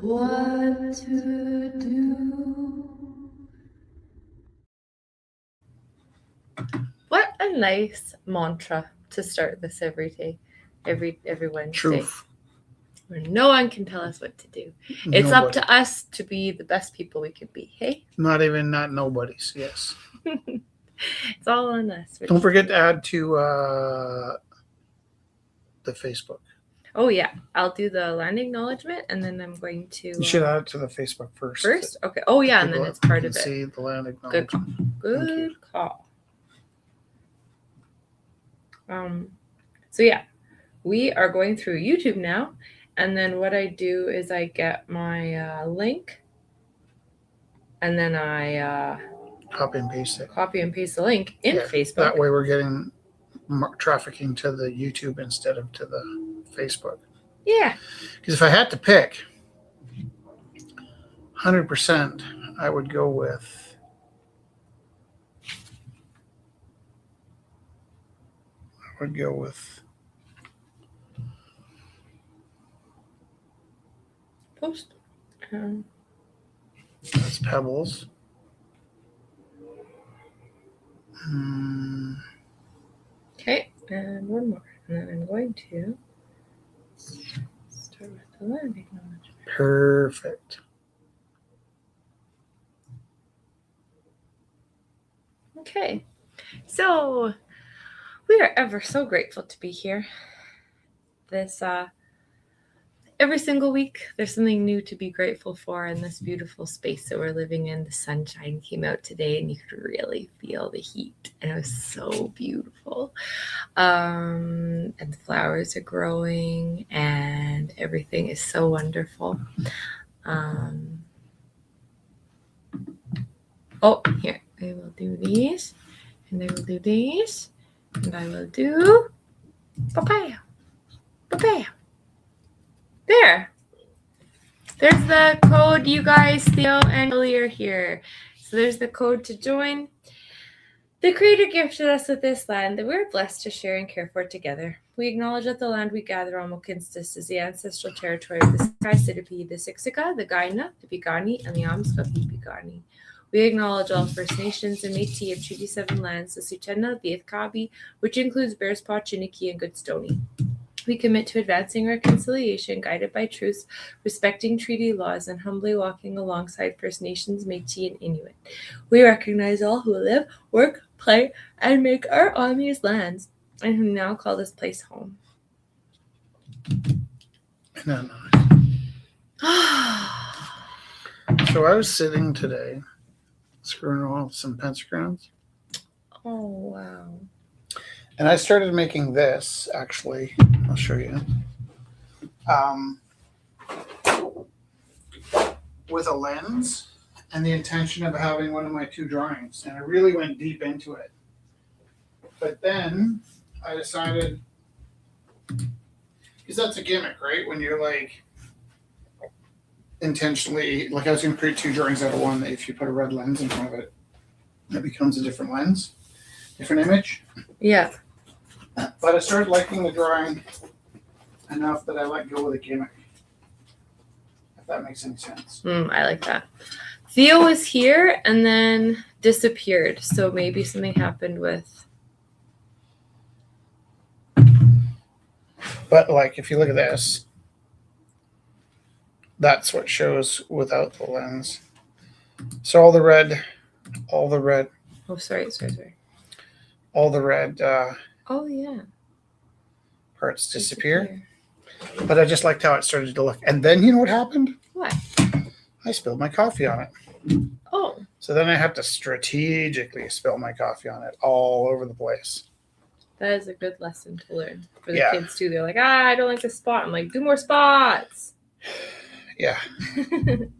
what to do. What a nice mantra to start this every day, every Wednesday. Truth. Where no one can tell us what to do. It's up to us to be the best people we can be, hey? Not nobody's, yes. It's all on us. Don't forget to add to the Facebook. Oh, yeah. I'll do the land acknowledgement, and then I'm going to... You should add it to the Facebook first. First? Okay. Oh, yeah, and then it's part of it. See the land acknowledgement. Good call. So, yeah. We are going through YouTube now. And then what I do is I get my link, and then I copy and paste it. Copy and paste the link in Facebook. That way we're getting trafficking to the YouTube instead of to the Facebook. Yeah. Because if I had to pick 100%, I would go with post. That's Pebbles. Okay, and one more. And then I'm going to start with the land acknowledgement. Perfect. Okay, so we are ever so grateful to be here. This every single week, there's something new to be grateful for in this beautiful space that we're living in. The sunshine came out today, and you could really feel the heat, and it was so beautiful. And the flowers are growing, and everything is so wonderful. Oh, here, I will do these, and I will do these, and I will do papaya. Papaya. There. There's the code, you guys, Theo and Lily are here. So there's the code to join. The Creator gifted us with this land that we're blessed to share and care for together. We acknowledge that the land we gather on Mokinstis is the ancestral territory of the Sky Sidipi, the Siksika, the Gaina, the Pigani, and the Amskapi Pigani. We acknowledge all First Nations and Métis of Treaty 7 lands, the Sutena, the Ithkabi, which includes Bearspaw, Chiniki, and Goodstoney. We commit to advancing reconciliation, guided by truth, respecting treaty laws, and humbly walking alongside First Nations, Métis, and Inuit. We recognize all who live, work, play, and make art on these lands, and who now call this place home. No. So I was sitting today, screwing around with some pentagrams. Oh, wow. And I started making this, actually. I'll show you. With a lens and the intention of having one of my two drawings. And I really went deep into it. But then I decided, because that's a gimmick, right? When you're like intentionally, like I was going to create two drawings out of one. If you put a red lens in front of it, it becomes a different lens, different image. Yeah. But I started liking the drawing enough that I let go of the gimmick. If that makes any sense. I like that. Theo was here and then disappeared. So maybe something happened with... But like, if you look at this, that's what shows without the lens. So all the red. Oh, sorry. All the red oh, yeah. parts disappear. But I just liked how it started to look. And then you know what happened? What? I spilled my coffee on it. Oh. So then I have to strategically spill my coffee on it all over the place. That is a good lesson to learn for the kids too. They're like, I don't like this spot. I'm like, do more spots. Yeah. I'm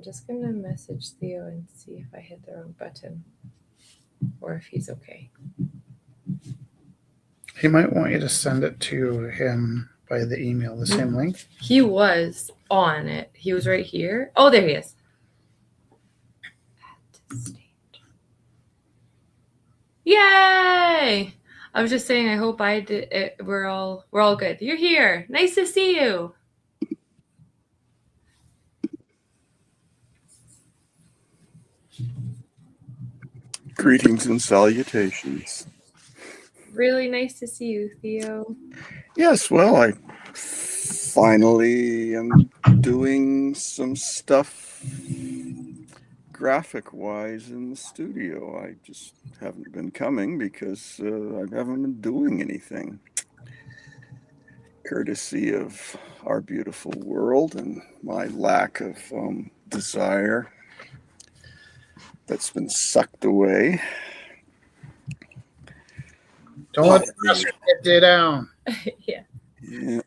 just going to message Theo and see if I hit the wrong button or if he's okay. He might want you to send it to him by the email, the same link. He was on it. He was right here. Oh, there he is. Yay! I was just saying, I hope I did it. We're all good. You're here. Nice to see you. Greetings and salutations. Really nice to see you, Theo. Yes, well, I finally am doing some stuff graphic-wise in the studio. I just haven't been coming because I haven't been doing anything. Courtesy of our beautiful world and my lack of desire that's been sucked away. Don't let the pressure get you down. Yeah. Yeah.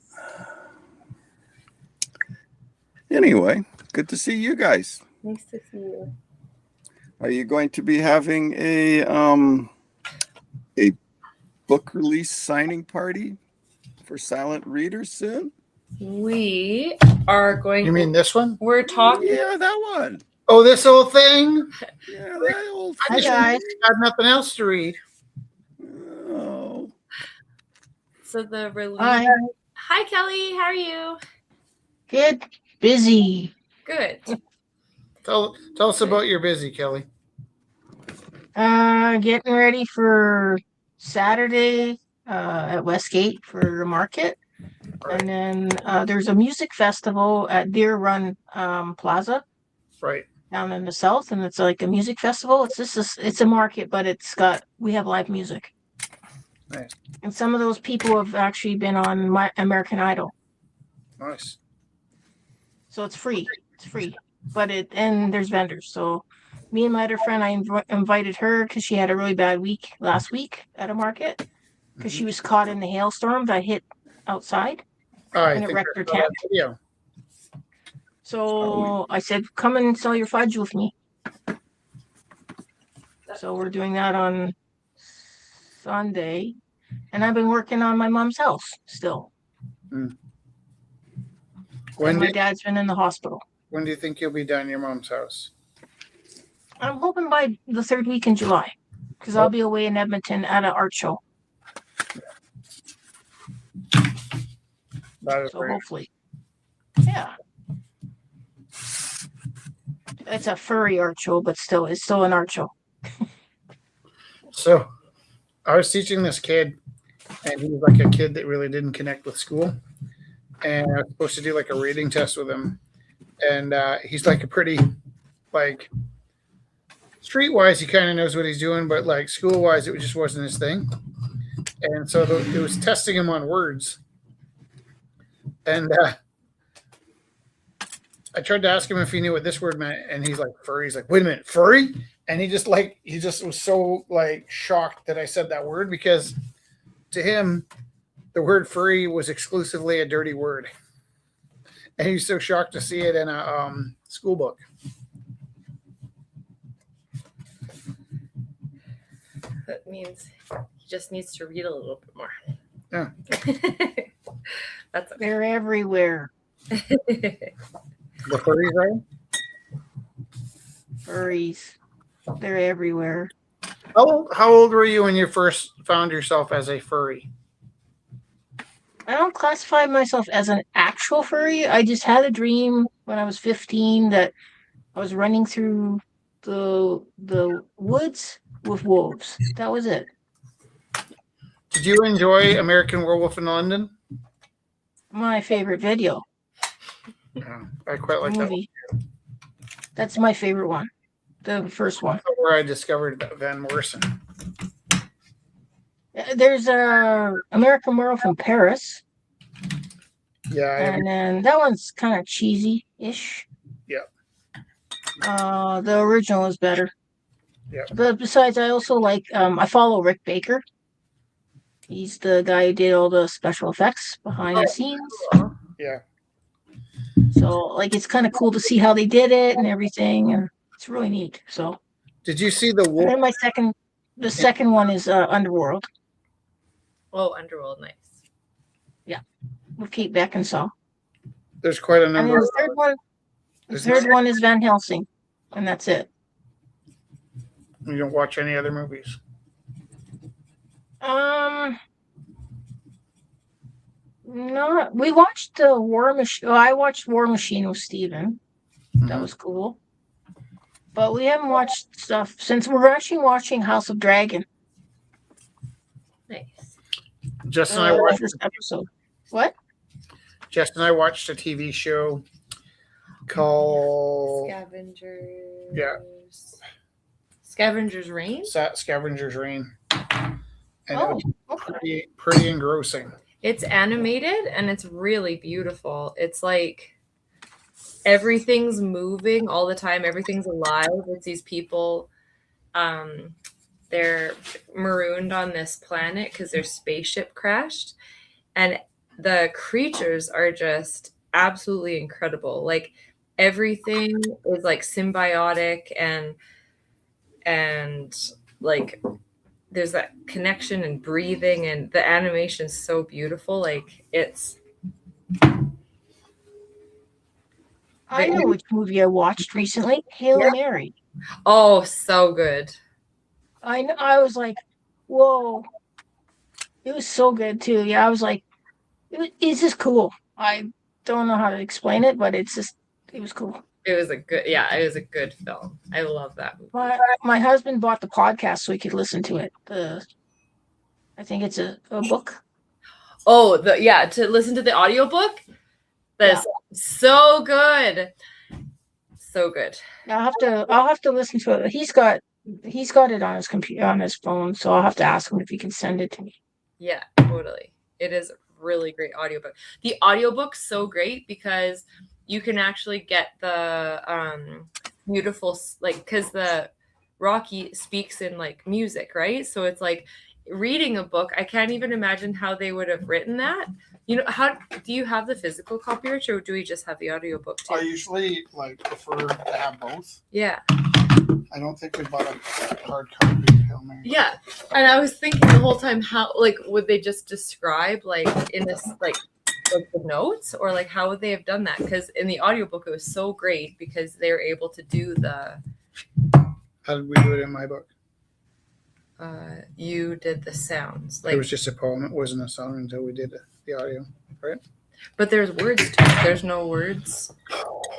Anyway, good to see you guys. Nice to see you. Are you going to be having a book release signing party for silent readers soon? We are going. You mean this one? We're talking. Yeah, that one. Oh, this old thing? Yeah, that old I thing. just had nothing else to read. Oh. So the release. Hi. Hi, Kelly. How are you? Good. Busy. Good. Tell us about your busy, Kelly. Getting ready for Saturday at Westgate for the market. And then there's a music festival at Deer Run Plaza Right. down in the south, and it's like a music festival. It's a market, but we have live music. Nice. And some of those people have actually been on my American Idol. Nice. So it's free. It's free. And there's vendors. So me and my other friend, I invited her because she had a really bad week last week at a market because she was caught in the hailstorm that hit outside and it wrecked her tent. Video. So I said, come and sell your fudge with me. So we're doing that on Sunday. And I've been working on my mom's house still. My dad's been in the hospital. When do you think you'll be done in your mom's house? I'm hoping by the third week in July because I'll be away in Edmonton at an art show. So hopefully. Yeah. It's a furry art show, but it's still an art show. So I was teaching this kid, and he was like a kid that really didn't connect with school. And I was supposed to do like a reading test with him. And he's like a pretty, like, streetwise, he kind of knows what he's doing, but like school-wise, it just wasn't his thing. And so it was testing him on words. And I tried to ask him if he knew what this word meant, and he's like, furry. He's like, wait a minute, furry? And he just was so like shocked that I said that word because to him, the word furry was exclusively a dirty word. And he was so shocked to see it in a school book. That means he just needs to read a little bit more. Yeah. That's okay. They're everywhere. The furries, right? Furries. They're everywhere. How old were you when you first found yourself as a furry? I don't classify myself as an actual furry. I just had a dream when I was 15 that I was running through the woods with wolves. That was it. Did you enjoy American Werewolf in London? My favorite video. Yeah, I quite like that one. That's my favorite one. The first one. That's where I discovered Van Morrison. There's a American Werewolf in Paris. Yeah. And then that one's kind of cheesy-ish. Yeah. The original is better. Yeah. But besides, I also like, I follow Rick Baker. He's the guy who did all the special effects behind the scenes. Yeah. So, like, it's kind of cool to see how they did it and everything, and it's really neat. So, did you see the wolf? And then the second one is Underworld. Oh, Underworld, nice. Yeah, with Kate Beckinsale. There's quite a number. And then the third one is Van Helsing, and that's it. You don't watch any other movies? No, we watched the War Machine. I watched War Machine with Steven. That was cool. but we haven't watched stuff since we're actually watching House of Dragon. Nice. Jess and I watched. This episode. What? Jess and I watched a TV show called Scavengers. Yeah. Scavengers Reign? Scavenger's Reign. And it Oh, was okay. pretty engrossing. It's animated and it's really beautiful. It's like everything's moving all the time. Everything's alive. It's these people. They're marooned on this planet because their spaceship crashed. And the creatures are just absolutely incredible. Like everything is like symbiotic and like there's that connection and breathing, and the animation's so beautiful. Like it's I know which movie I watched recently. Hail Yeah. Mary. oh so good. I know. I was like, whoa. It was so good too. Yeah, I was like, it's just cool. I don't know how to explain it, but it was cool. It was a good film. I love that movie. My husband bought the podcast so he could listen to it. I think it's a book. Oh, to listen to the audiobook. That's so good. So good. I'll have to listen to it. He's got it on his computer, on his phone, so I'll have to ask him if he can send it to me. Yeah, totally. It is a really great audiobook. The audiobook's so great because you can actually get the beautiful, like, because the Rocky speaks in like music, right? So it's like reading a book. I can't even imagine how they would have written that. You know, how do you have the physical copyright, or do we just have the audiobook too? I usually prefer to have both. Yeah. I don't think we bought a hard copy of Hail Mary. Yeah. And I was thinking the whole time, how, like, would they just describe, like, in this, like the notes, or like how would they have done that? Because in the audiobook it was so great because they were able to do the How did we do it in my book? you did the sounds, It like, was just a poem. It wasn't a song until we did the audio, right? but there's words to it. There's no words.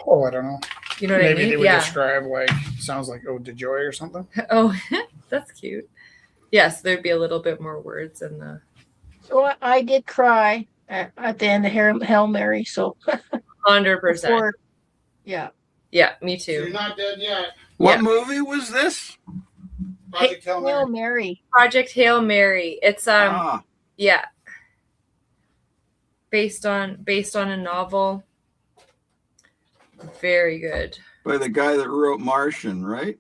Oh, I don't know. You know what Maybe I mean? they would Yeah. describe like sounds like "Ode to Joy" or something. Oh, that's cute. Yes, there'd be a little bit more words in the So I did cry at the end of Hail Mary. So 100%. Yeah. Yeah, me So you're too. not dead yet. What movie was this? Project Hail Mary. Hail Mary. Project Hail Mary. It's yeah. Based on a novel. Very good. By the guy that wrote Martian, right?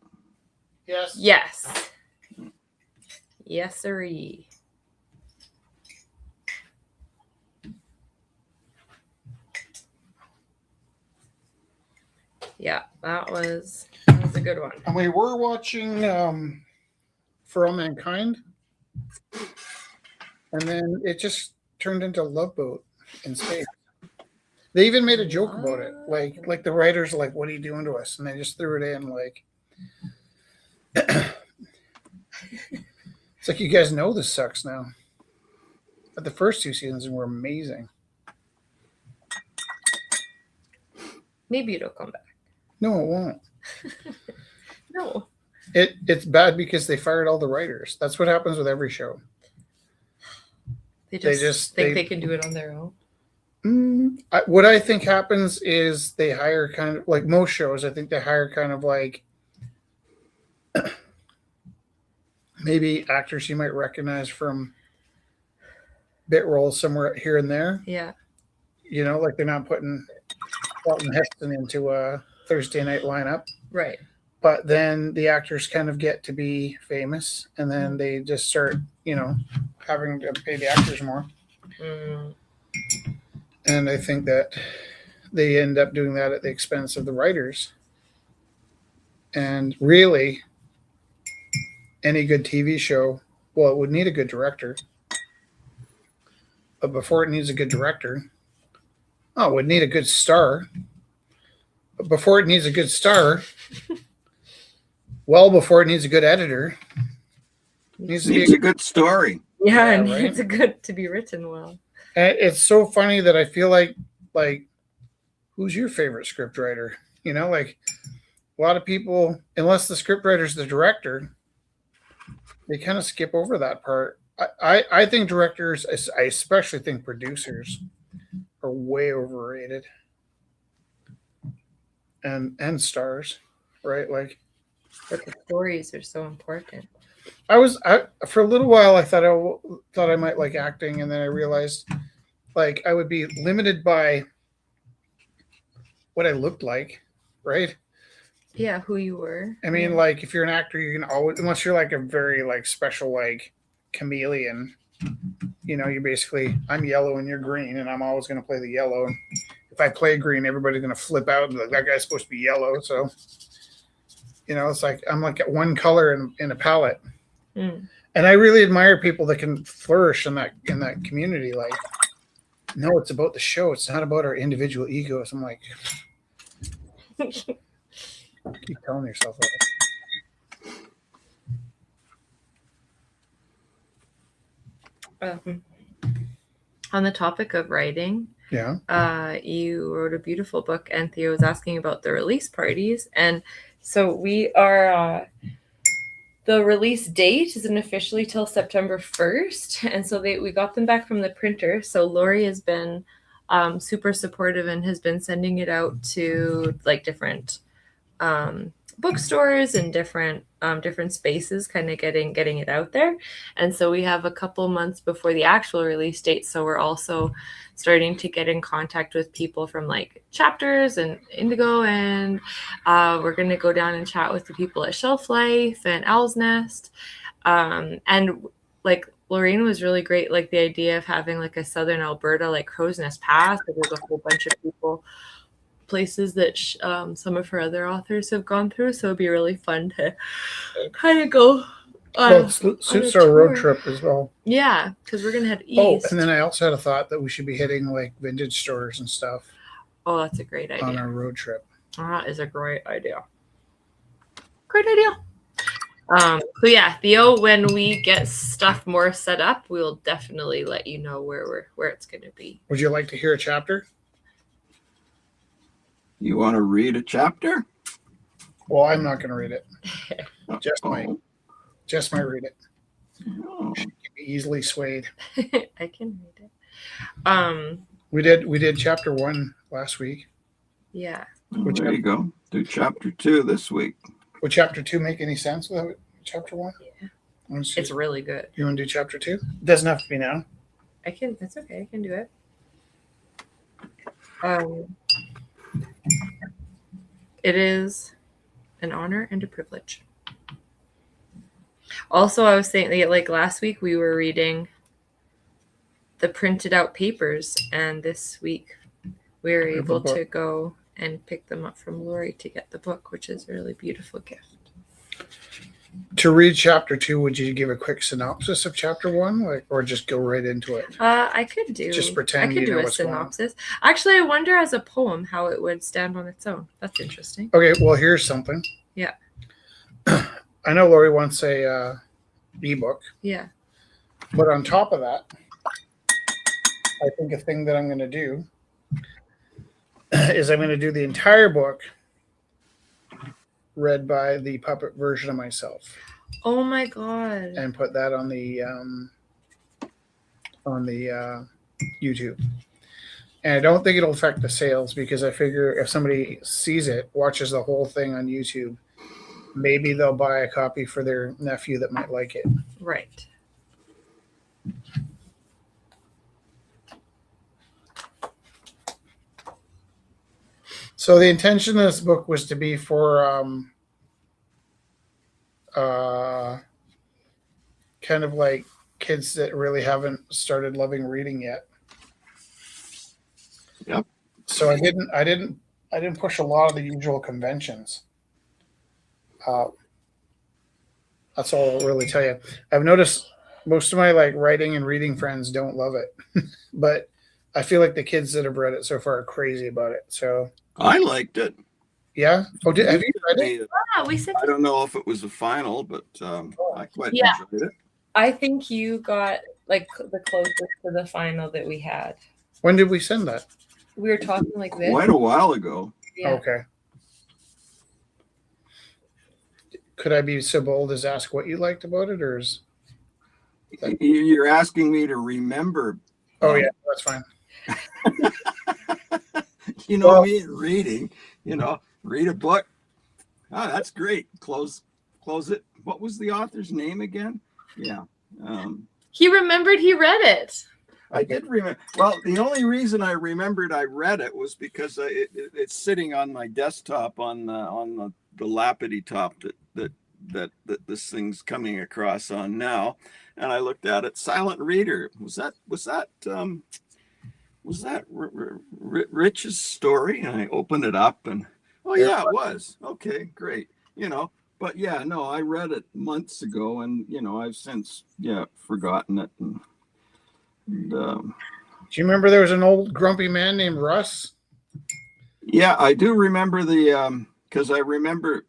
Yes. Yes. Yes, sirree. Yeah, that was a good one. And we were watching For All Mankind, and then it just turned into Love Boat in space. They even made a joke about it, like the writers are like, "What are you doing to us?" And they just threw it in like, it's like, you guys know this sucks now. But the first two seasons were amazing. Maybe it'll come back. No, it won't. No. It's bad because they fired all the writers. That's what happens with every show. They just think they can do it on their own. What I think happens is they hire kind of like most shows. I think they hire kind of like maybe actors you might recognize from bit roles somewhere here and there. Yeah. You know, like they're not putting Charlton Heston into a Thursday night lineup. Right. But then the actors kind of get to be famous, and then they just start, having to pay the actors more. Mm. And I think that they end up doing that at the expense of the writers. And really, any good TV show, well, it would need a good director. But before it needs a good director, it would need a good star. But before it needs a good star, well, before it needs a good editor, it needs to be a good story. Yeah, Yeah, and right? it's good to be written well. And it's so funny that I feel like, who's your favorite script writer? a lot of people, unless the scriptwriter's the director, they kind of skip over that part. I think directors, I especially think producers, are way overrated, and stars, right? Like, But the stories are so important. I for a little while I thought I might like acting, and then I realized like I would be limited by what I looked like, right? Yeah, who you were. I mean, like if you're an actor, you can always, unless you're like a very like special like chameleon, you're basically, I'm yellow and you're green, and I'm always going to play the yellow. And if I play green, everybody's going to flip out and be like, that guy's supposed to be yellow. So, it's like I'm like one color in a palette. Mm. And I really admire people that can flourish in that community. Like, no, it's about the show. It's not about our individual egos. I'm like, keep telling yourself that. On the topic of writing, you wrote a beautiful book, and Theo was asking about the release parties. And so we are, the release date isn't officially till September 1st. And so we got them back from the printer. So Lori has been super supportive and has been sending it out to like different bookstores and different spaces, kind of getting it out there. And so we have a couple months before the actual release date, so we're also starting to get in contact with people from like Chapters and Indigo, and we're going to go down and chat with the people at Shelf Life and Owl's Nest, and like Lorraine was really great, like the idea of having like a Southern Alberta like Crow's Nest Pass. There's a whole bunch of people, places that some of her other authors have gone through, so it'd be really fun to kind of go Well, it suits our road trip as well. Yeah, because we're gonna head east. Oh, and then I also had a thought that we should be hitting like vintage stores and stuff. Oh, that's a great idea on our road trip. That is a great idea. Great idea. So yeah, Theo, when we get stuff more set up, we'll definitely let you know where it's gonna be. Would you like to hear a chapter? You want to read a chapter? Well, I'm not going to read it. Just might read it. Oh. She can be easily swayed. I can read it. We did chapter 1 last week. Yeah. There you go. Do chapter 2 this week. Would chapter 2 make any sense without chapter 1? Yeah. It's really good. You want to do chapter 2? It doesn't have to be now. It's okay. I can do it. It is an honor and a privilege. Also, I was saying that like last week we were reading the printed out papers, and this week we were able to go and pick them up from Lori to get the book, which is a really beautiful gift. To read chapter 2, would you give a quick synopsis of chapter 1, or just go right into it? I could do. Just pretend I could you do know a what's synopsis. Actually, I wonder as a poem how it would stand on its own. That's interesting. Okay, well, here's something. Yeah. I know Lori wants a ebook. Yeah. But on top of that, I think a thing that I'm going to do is I'm going to do the entire book read by the puppet version of myself. Oh my god! And put that on the YouTube. And I don't think it'll affect the sales, because I figure if somebody sees it, watches the whole thing on YouTube, maybe they'll buy a copy for their nephew that might like it. Right. So the intention of this book was to be for kind of like kids that really haven't started loving reading yet. Yep. So I didn't push a lot of the usual conventions. That's all I'll really tell you. I've noticed most of my like writing and reading friends don't love it, but I feel like the kids that have read it so far are crazy about it. So I liked it. Yeah. Oh, have you read it? Yeah, we said. I don't know if it was a final, but I quite enjoyed it. I think you got like the closest to the final that we had. When did we send that? We were talking like this. Quite a while ago. Yeah. Okay. could I be so bold as ask what you liked about it, or is? You're asking me to remember. Oh yeah, that's fine. You know me reading. Read a book. Oh, that's great. Close it. What was the author's name again? Yeah. He remembered he read it. I did remember. Well, the only reason I remembered I read it was because it's sitting on my desktop on the lappity top that this thing's coming across on now, and I looked at it. Silent Reader. Was that Rich's story? And I opened it up, and oh yeah, it was. Okay, great. But yeah, no, I read it months ago, and I've since forgotten it. And do you remember there was an old grumpy man named Russ? Yeah, I do remember because I remember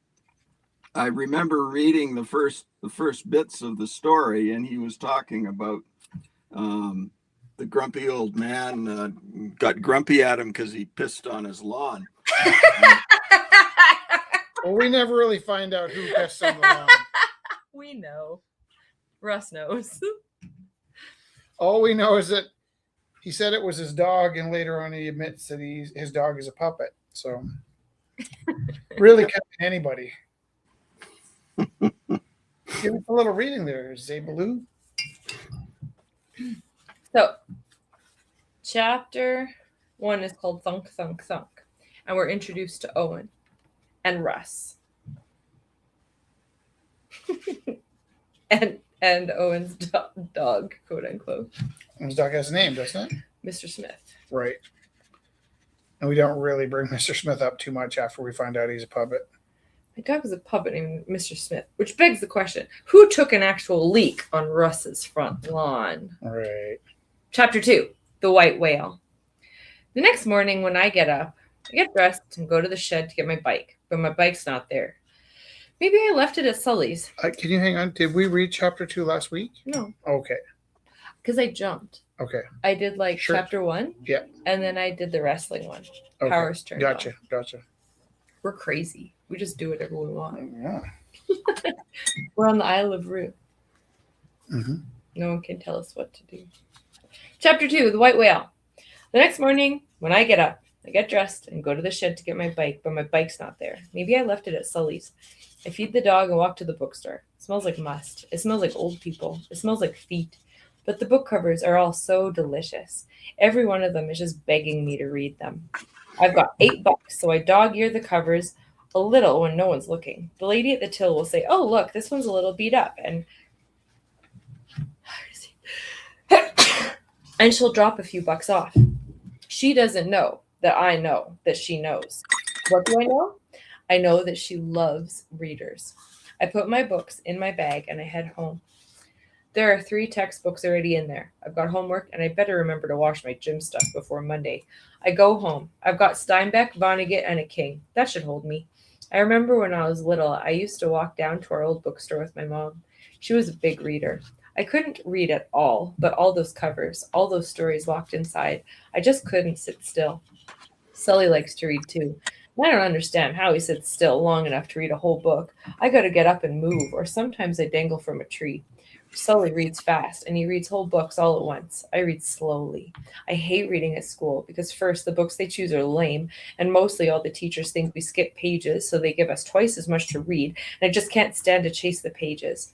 reading the first bits of the story, and he was talking about the grumpy old man got grumpy at him because he pissed on his lawn. Well, we never really find out who pissed on the lawn. We know. Russ knows. All we know is that he said it was his dog, and later on he admits that his dog is a puppet. So really could be anybody. Give us a little reading there, Zabaloo. So, chapter 1 is called Thunk, Thunk, Thunk. And we're introduced to Owen and Russ. and Owen's dog, quote unquote. His dog has a name, doesn't it? Mr. Smith. Right. And we don't really bring Mr. Smith up too much after we find out he's a puppet. My dog is a puppet named Mr. Smith, which begs the question, who took an actual leak on Russ's front lawn? Right. Chapter 2, The White Whale. The next morning when I get up, I get dressed and go to the shed to get my bike, but my bike's not there. Maybe I left it at Sully's. Can you hang on? Did we read chapter 2 last week? No. Okay. Because I jumped. Okay. I did Sure. chapter 1. Yeah. And then I did the wrestling one. Okay. Powers turned Gotcha. on. Gotcha. We're crazy. We just do whatever we want. Yeah. We're on the Isle of Roux. Mm-hmm. No one can tell us what to do. Chapter 2, The White Whale. The next morning, when I get up, I get dressed and go to the shed to get my bike, but my bike's not there. Maybe I left it at Sully's. I feed the dog and walk to the bookstore. It smells like must. It smells like old people. It smells like feet. But the book covers are all so delicious. Every one of them is just begging me to read them. I've got $8, so I dog-ear the covers a little when no one's looking. The lady at the till will say, "Oh, look, this one's a little beat up," and she'll drop a few bucks off. She doesn't know that I know that she knows. What do I know? I know that she loves readers. I put my books in my bag and I head home. There are 3 textbooks already in there. I've got homework and I better remember to wash my gym stuff before Monday. I go home. I've got Steinbeck, Vonnegut, and a King. That should hold me. I remember when I was little, I used to walk down to our old bookstore with my mom. She was a big reader. I couldn't read at all, but all those covers, all those stories locked inside, I just couldn't sit still. Sully likes to read too. I don't understand how he sits still long enough to read a whole book. I got to get up and move, or sometimes I dangle from a tree. Sully reads fast, and he reads whole books all at once. I read slowly. I hate reading at school because first, the books they choose are lame, and mostly all the teachers think we skip pages, so they give us twice as much to read, and I just can't stand to chase the pages.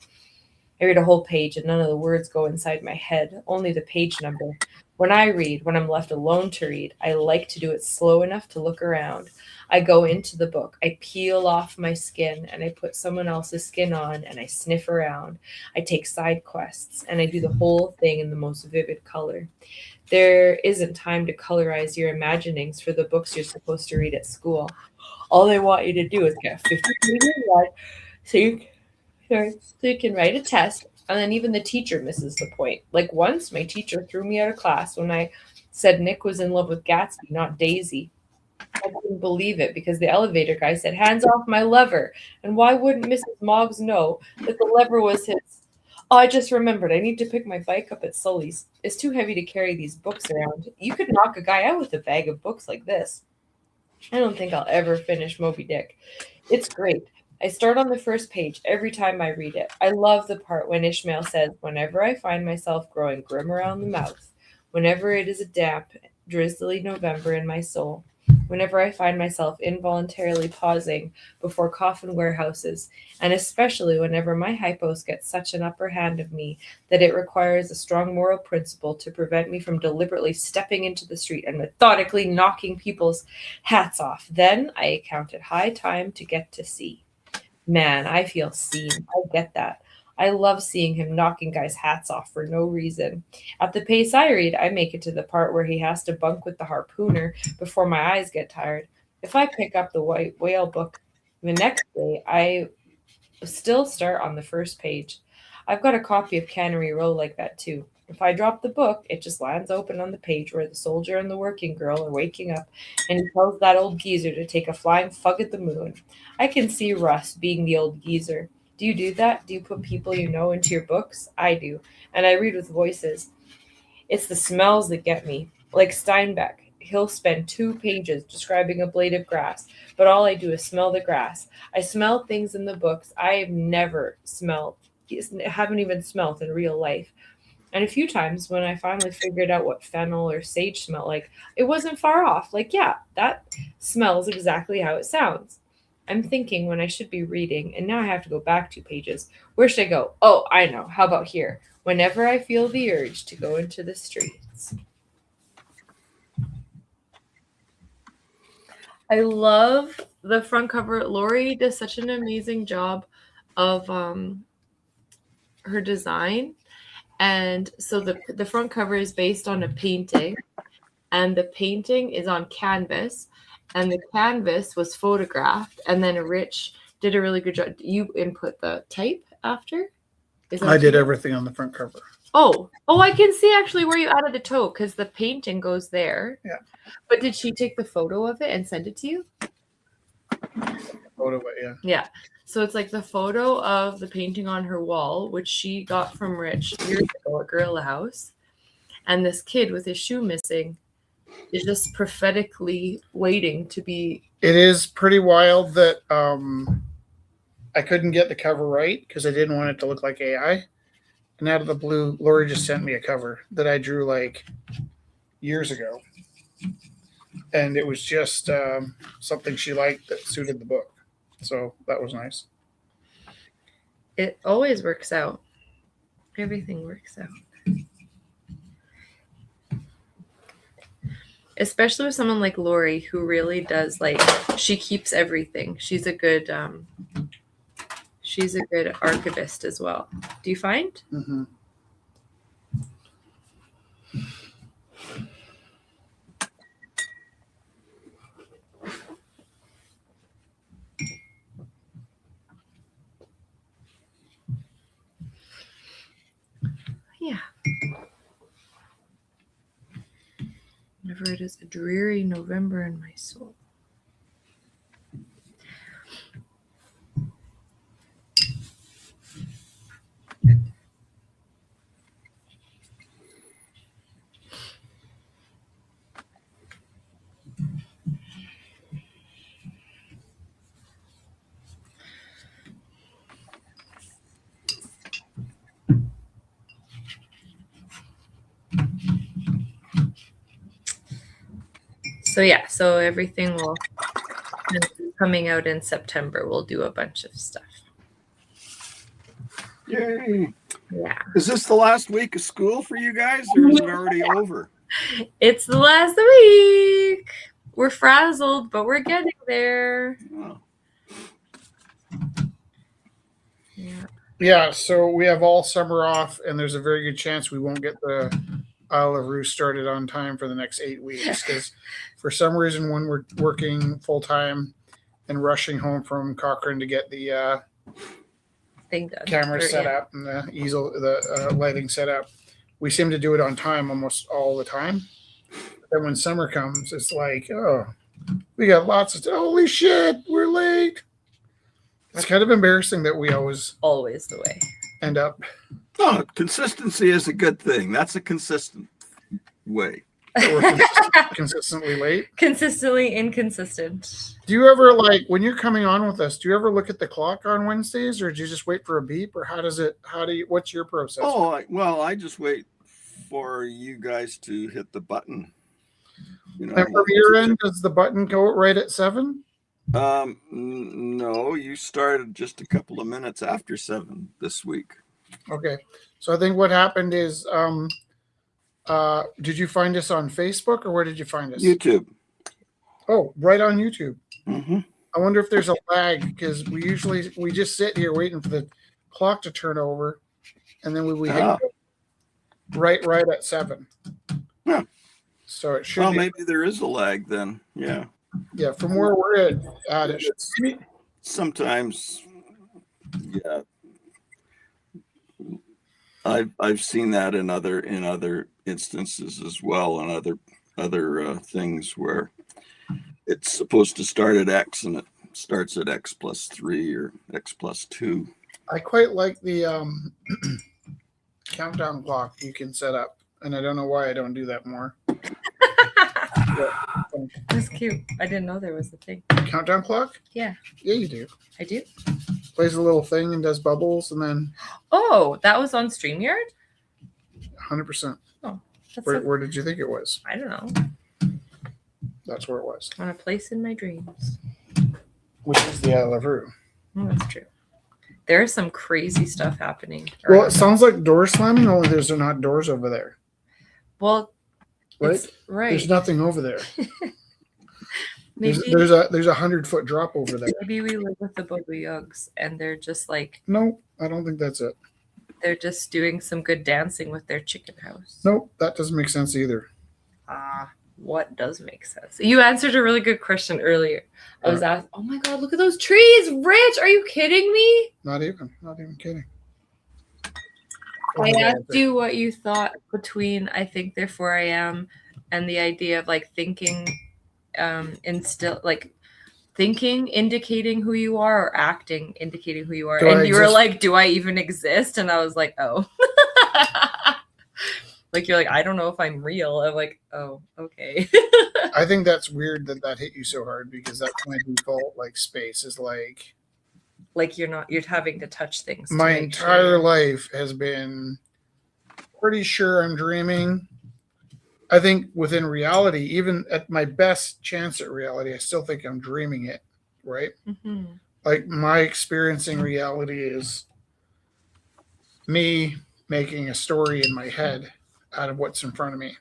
I read a whole page, and none of the words go inside my head, only the page number. When I read, when I'm left alone to read, I like to do it slow enough to look around. I go into the book, I peel off my skin, and I put someone else's skin on, and I sniff around. I take side quests, and I do the whole thing in the most vivid color. There isn't time to colorize your imaginings for the books you're supposed to read at school. All they want you to do is get 50 pages read, so you can write a test, and then even the teacher misses the point. Like once, my teacher threw me out of class when I said Nick was in love with Gatsby, not Daisy. I couldn't believe it because the elevator guy said, "Hands off my lever." And why wouldn't Mrs. Moggs know that the lever was his? Oh, I just remembered. I need to pick my bike up at Sully's. It's too heavy to carry these books around. You could knock a guy out with a bag of books like this. I don't think I'll ever finish Moby Dick. It's great. I start on the first page every time I read it. I love the part when Ishmael says, "Whenever I find myself growing grim around the mouth, whenever it is a damp, drizzly November in my soul, whenever I find myself involuntarily pausing before coffin warehouses, and especially whenever my hypos get such an upper hand of me that it requires a strong moral principle to prevent me from deliberately stepping into the street and methodically knocking people's hats off, then I count it high time to get to sea." Man, I feel seen. I get that. I love seeing him knocking guys' hats off for no reason. At the pace I read, I make it to the part where he has to bunk with the harpooner before my eyes get tired. If I pick up the White Whale book the next day, I still start on the first page. I've got a copy of Cannery Row like that too. If I drop the book, it just lands open on the page where the soldier and the working girl are waking up, and he tells that old geezer to take a flying fug at the moon. I can see Russ being the old geezer. Do you do that? Do you put people you know into your books? I do, and I read with voices. It's the smells that get me. Like Steinbeck, he'll spend 2 pages describing a blade of grass, but all I do is smell the grass. I smell things in the books I have never smelled, haven't even smelled in real life. And a few times when I finally figured out what fennel or sage smelled like, it wasn't far off. Like, yeah, that smells exactly how it sounds. I'm thinking when I should be reading, and now I have to go back 2 pages. Where should I go? Oh, I know. How about here? Whenever I feel the urge to go into the streets. I love the front cover. Lori does such an amazing job of her design. And so the front cover is based on a painting, and the painting is on canvas, and the canvas was photographed, and then Rich did a really good job. You input the type after? I did everything on the front cover. Oh, I can see actually where you added the toe because the painting goes there. Yeah. But did she take the photo of it and send it to you? Photo of it, yeah. Yeah. So it's like the photo of the painting on her wall, which she got from Rich years ago at Gorilla House. And this kid with his shoe missing is just prophetically waiting to be. It is pretty wild that I couldn't get the cover right because I didn't want it to look like AI. And out of the blue, Lori just sent me a cover that I drew like years ago. And it was just something she liked that suited the book. So that was nice. It always works out. Everything works out. Especially with someone like Lori, who really does, like, she keeps everything. She's a good archivist as well. Do you find? Mm-hmm. Yeah. Whenever it is a dreary November in my soul. So yeah, so everything will coming out in September. We'll do a bunch of stuff. Yay. Yeah. Is this the last week of school for you guys, or is it already over? It's the last week. We're frazzled, but we're getting there. Oh. Yeah. Yeah, so we have all summer off, and there's a very good chance we won't get the Isle of Roux started on time for the next 8 weeks because for some reason when we're working full time and rushing home from Cochrane to get the camera set up and the easel, the lighting set up, we seem to do it on time almost all the time. But then when summer comes, it's like, oh, we got lots of holy shit, we're late. It's kind of embarrassing that we always the way end up. Oh, consistency is a good thing. That's a consistent way. that we're consistently late. Consistently inconsistent. Do you ever like when you're coming on with us? Do you ever look at the clock on Wednesdays, or do you just wait for a beep, or how does it? How do you? What's your process? Oh, I just wait for you guys to hit the button. You know, And from your end, does the button go right at 7? No, you started just a couple of minutes after 7 this week. Okay, so I think what happened is, did you find us on Facebook, or where did you find us? YouTube. Oh, right on YouTube. Mm-hmm. I wonder if there's a lag, because we just sit here waiting for the clock to turn over, and then we hit right at 7. Yeah. So it should. Well, be, maybe there is a lag then. Yeah. yeah, from where we're at it should be. Sometimes, yeah. I've seen that in other instances as well, and other things where it's supposed to start at X and it starts at X plus 3 or X plus 2. I quite like the countdown clock you can set up, and I don't know why I don't do that more. That's cute. I didn't know there was a thing. Countdown clock? Yeah. Yeah, you do. I do. Plays a little thing and does bubbles, and then Oh, that was on StreamYard? 100%. That's Where did you think it was? I don't know. That's where it was. On a place in my dreams. Which is the Isle of Roux. Oh, that's true. There's some crazy stuff happening. Well, around it sounds like door slamming, only there's not doors over there. Well, Right? it's right. There's nothing over there. Maybe There's a 100-foot drop over there. maybe we live with the Baba Yugs and they're just like No, I don't think that's it. they're just doing some good dancing with their chicken house. Nope, that doesn't make sense either. What does make sense? You answered a really good question earlier. I was asked, oh my god, look at those trees, Rich. Are you kidding me? Not even kidding. I asked you what you thought between I think therefore I am and the idea of like thinking thinking indicating who you are or acting indicating who you are. And you were like, do I even exist? And I was like, oh. Like you're like, I don't know if I'm real. I'm like, oh, okay. I think that's weird that hit you so hard, because that's my default like space is like you're having to touch things. My entire life has been pretty sure I'm dreaming. I think within reality, even at my best chance at reality, I still think I'm dreaming it, right? Mm-hmm. Like my experiencing reality is me making a story in my head out of what's in front of me.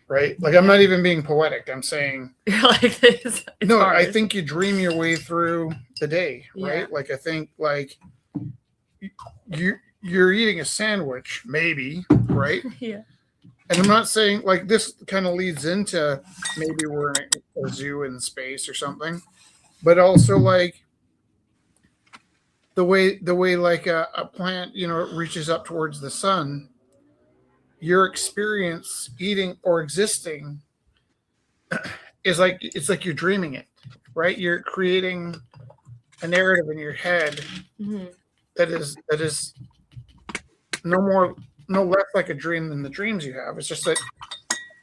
Right? Like I'm not even being poetic. I'm saying You're like this. No, hard. I think you dream your way through the day, right? Yeah. Like I think like you're eating a sandwich, maybe, right? Yeah. And I'm not saying like this kind of leads into maybe we're in a zoo in space or something, but also like the way like a plant, reaches up towards the sun. Your experience eating or existing is like it's like you're dreaming it, right? You're creating a narrative in your head that is no less like a dream than the dreams you have. It's just that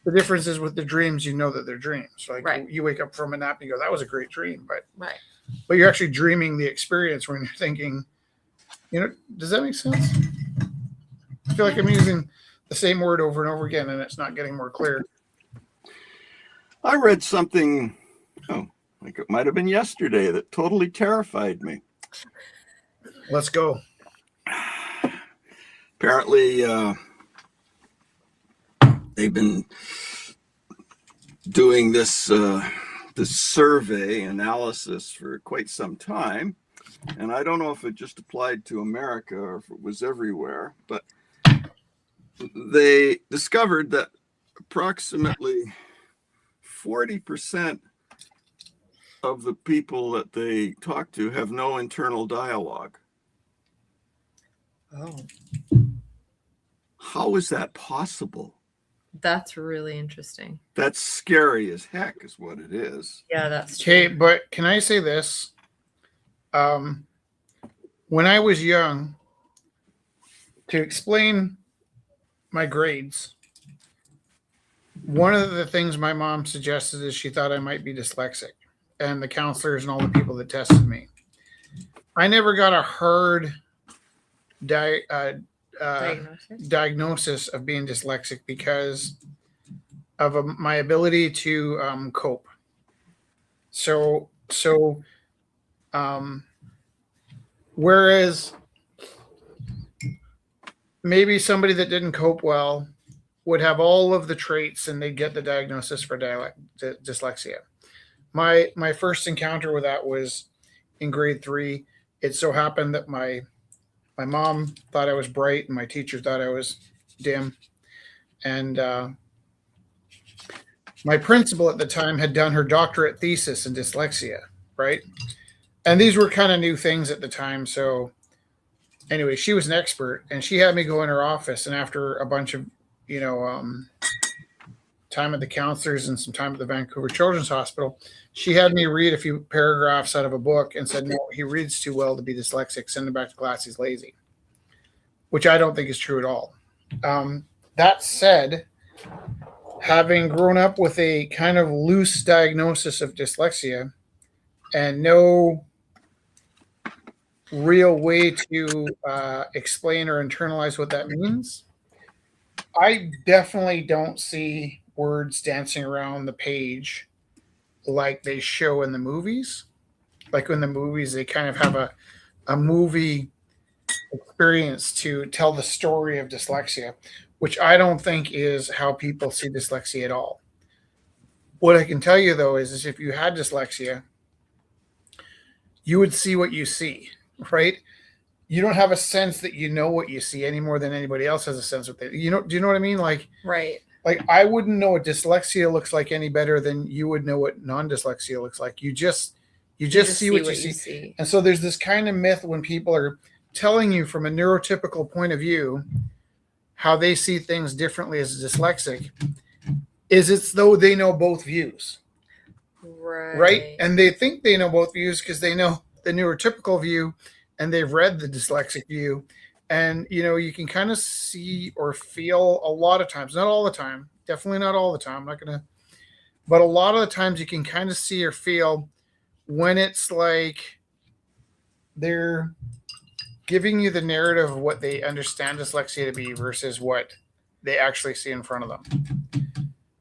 the difference is with the dreams, that they're dreams. Like you wake up from a nap and you go, that was a great dream, but you're actually dreaming the experience when you're thinking, does that make sense? I feel like I'm using the same word over and over again, and it's not getting more clear. I read something, I think it might have been yesterday, that totally terrified me. Let's go. Apparently, they've been doing this survey analysis for quite some time, and I don't know if it just applied to America or if it was everywhere, but they discovered that approximately 40% of the people that they talk to have no internal dialogue. Oh. How is that possible? That's really interesting. That's scary as heck is what it is. Yeah, that's true. Okay, but can I say this? When I was young, to explain my grades, one of the things my mom suggested is she thought I might be dyslexic, and the counselors and all the people that tested me. I never got a hard diagnosis of being dyslexic because of my ability to cope. So whereas maybe somebody that didn't cope well would have all of the traits and they'd get the diagnosis for dyslexia. My first encounter with that was in grade 3. It so happened that my mom thought I was bright and my teacher thought I was dim. And my principal at the time had done her doctorate thesis in dyslexia, right? And these were kind of new things at the time. So anyway, she was an expert and she had me go in her office. And after a bunch of, time at the counselors and some time at the Vancouver Children's Hospital, she had me read a few paragraphs out of a book and said, no, he reads too well to be dyslexic. Send him back to class. He's lazy, which I don't think is true at all. That said, having grown up with a kind of loose diagnosis of dyslexia and no real way to explain or internalize what that means, I definitely don't see words dancing around the page like they show in the movies. Like in the movies, they kind of have a movie experience to tell the story of dyslexia, which I don't think is how people see dyslexia at all. What I can tell you, though, is if you had dyslexia, you would see what you see, right? You don't have a sense that you know what you see any more than anybody else has a sense of it. Do you know what I mean? Like, right. Like I wouldn't know what dyslexia looks like any better than you would know what non-dyslexia looks like. You just see what you see. And so there's this kind of myth when people are telling you from a neurotypical point of view how they see things differently as dyslexic, is it's though they know both views. Right? And they think they know both views because they know the neurotypical view and they've read the dyslexic view. And, you can kind of see or feel a lot of times, not all the time, definitely not all the time. But a lot of the times you can kind of see or feel when it's like they're giving you the narrative of what they understand dyslexia to be versus what they actually see in front of them.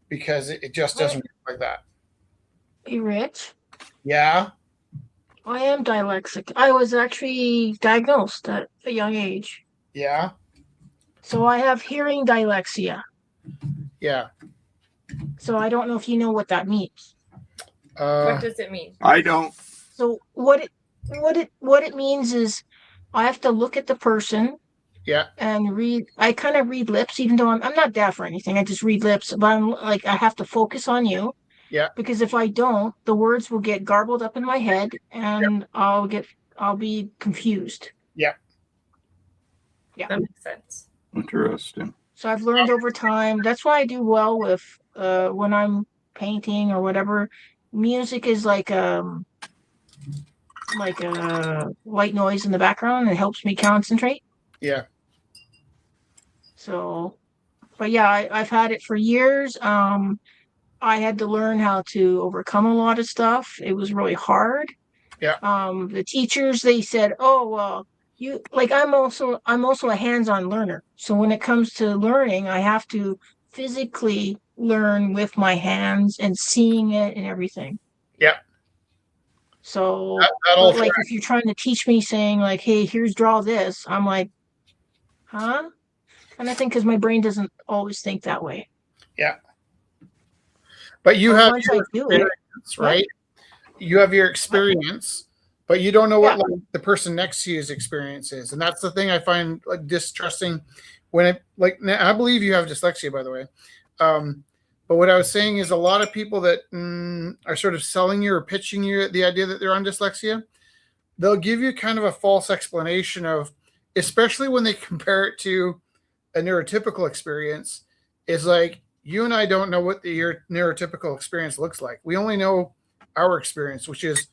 Because it just doesn't work like that. Hey, Rich. Yeah. I am dyslexic. I was actually diagnosed at a young age. Yeah. So I have hearing dyslexia. Yeah. So I don't know if you know what that means. What does it mean? I don't. So what it means is I have to look at the person. Yeah. And read. I kind of read lips, even though I'm not deaf or anything. I just read lips, but I'm like I have to focus on you. Yeah. Because if I don't, the words will get garbled up in my head and I'll be confused. Yeah. Yeah. That makes sense. Interesting. So I've learned over time. That's why I do well with when I'm painting or whatever. Music is like a white noise in the background. It helps me concentrate. Yeah. So, but yeah, I've had it for years. I had to learn how to overcome a lot of stuff. It was really hard. Yeah. The teachers, they said, "Oh, well, you like I'm also a hands-on learner. So when it comes to learning, I have to physically learn with my hands and seeing it and everything." Yeah. So but like if you're trying to teach me saying like, "Hey, here's draw this," I'm like, "Huh?" And I think because my brain doesn't always think that way. Yeah. But you have once your I do it, right? You have your experience, but you don't know what like, the person next to you's experience is. And that's the thing I find like distrusting when I believe you have dyslexia, by the way. But what I was saying is a lot of people that are sort of selling you or pitching you the idea that they're on dyslexia, they'll give you kind of a false explanation of, especially when they compare it to a neurotypical experience, is like, you and I don't know what your neurotypical experience looks like. We only know our experience, which is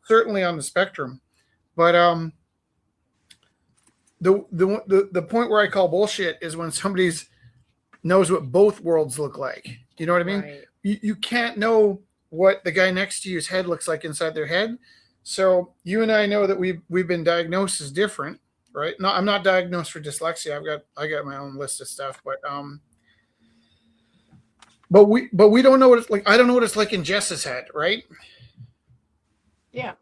certainly on the spectrum. But the point where I call bullshit is when somebody knows what both worlds look like. You know what I mean? Right. You can't know what the guy next to you's head looks like inside their head. So you and I know that we've been diagnosed as different, right? No, I'm not diagnosed for dyslexia. I got my own list of stuff, but we don't know what it's like. I don't know what it's like in Jess's head, right? Yeah.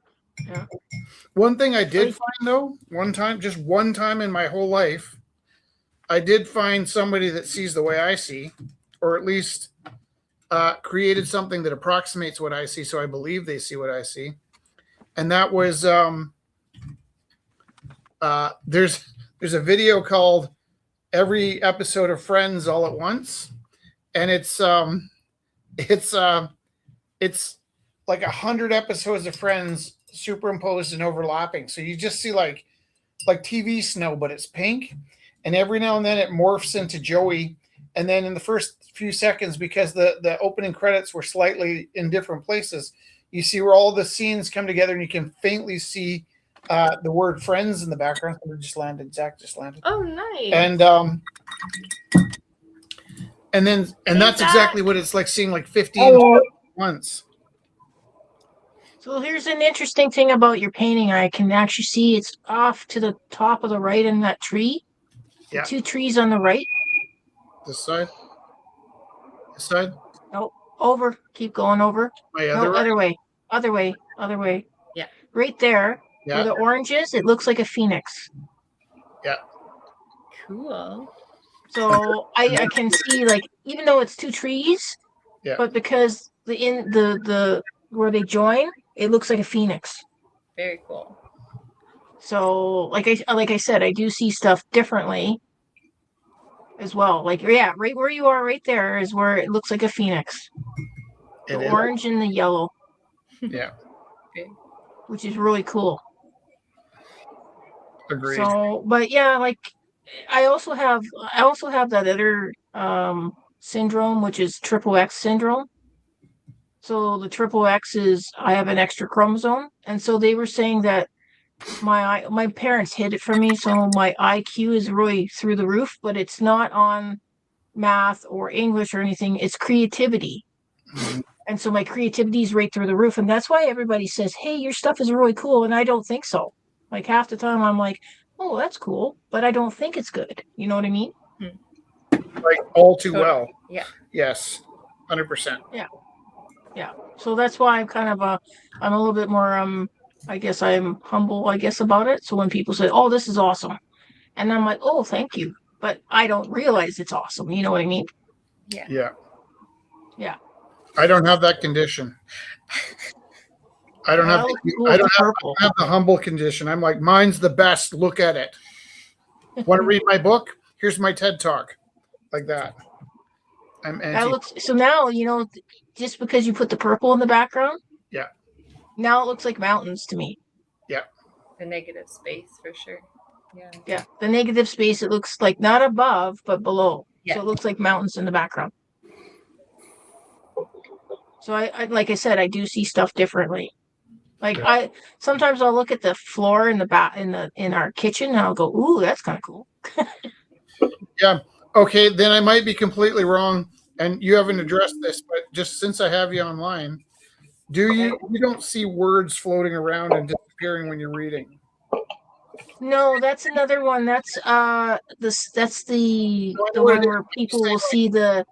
One thing I did find though, just one time in my whole life, I did find somebody that sees the way I see, or at least created something that approximates what I see. So I believe they see what I see. And that was there's a video called Every Episode of Friends All at Once. And it's like 100 episodes of Friends superimposed and overlapping. So you just see like TV snow, but it's pink. And every now and then it morphs into Joey. And then in the first few seconds, because the opening credits were slightly in different places, you see where all the scenes come together, and you can faintly see the word "friends" in the background. It just landed. Zach just landed. Oh, nice. And that's exactly what it's like seeing like 15 once. So here's an interesting thing about your painting. I can actually see it's off to the top of the right in that tree. Yeah. The two trees on the right. This side. This side. No, over. Keep going over. My No, other other way. Other way. Yeah. Right there, where Yeah. the orange is, it looks like a phoenix. Yeah. Cool. So I can see, like, even though it's two trees, Yeah. but because the where they join, it looks like a phoenix. Very cool. So like I said, I do see stuff differently as well. Like, yeah, right where you are, right there is where it looks like a phoenix. It The is. orange and the yellow, Yeah. which is really cool. Agreed. So, but yeah, like I also have that other syndrome, which is triple X syndrome. So the triple X is I have an extra chromosome, and so they were saying that my parents hid it from me, so my IQ is really through the roof, but it's not on math or English or anything. It's creativity. And so my creativity is right through the roof. And that's why everybody says, hey, your stuff is really cool. And I don't think so. Like half the time I'm like, oh, that's cool, but I don't think it's good. You know what I mean? Like all too well. Yeah. Yes. 100%. Yeah. So that's why I'm kind of I'm a little bit more, I guess I'm humble, about it. So when people say, oh, this is awesome. And I'm like, oh, thank you. But I don't realize it's awesome. You know what I mean? Yeah. Yeah. Yeah. I don't have that condition. I don't have the humble condition. I'm like, mine's the best. Look at it. Want to read my book? Here's my TED Talk. Like that. I'm anti. So now, just because you put the purple in the background. Yeah. Now it looks like mountains to me. Yeah. The negative space for sure. Yeah. Yeah. The negative space, it looks like not above, but below. Yeah. So it looks like mountains in the background. So I like I said, I do see stuff differently. Like sometimes I'll look at the floor in in our kitchen and I'll go, ooh, that's kind of cool. Yeah. Okay. Then I might be completely wrong. And you haven't addressed this, but just since I have you online, you don't see words floating around and disappearing when you're reading? No, that's another one. That's the one where people will see the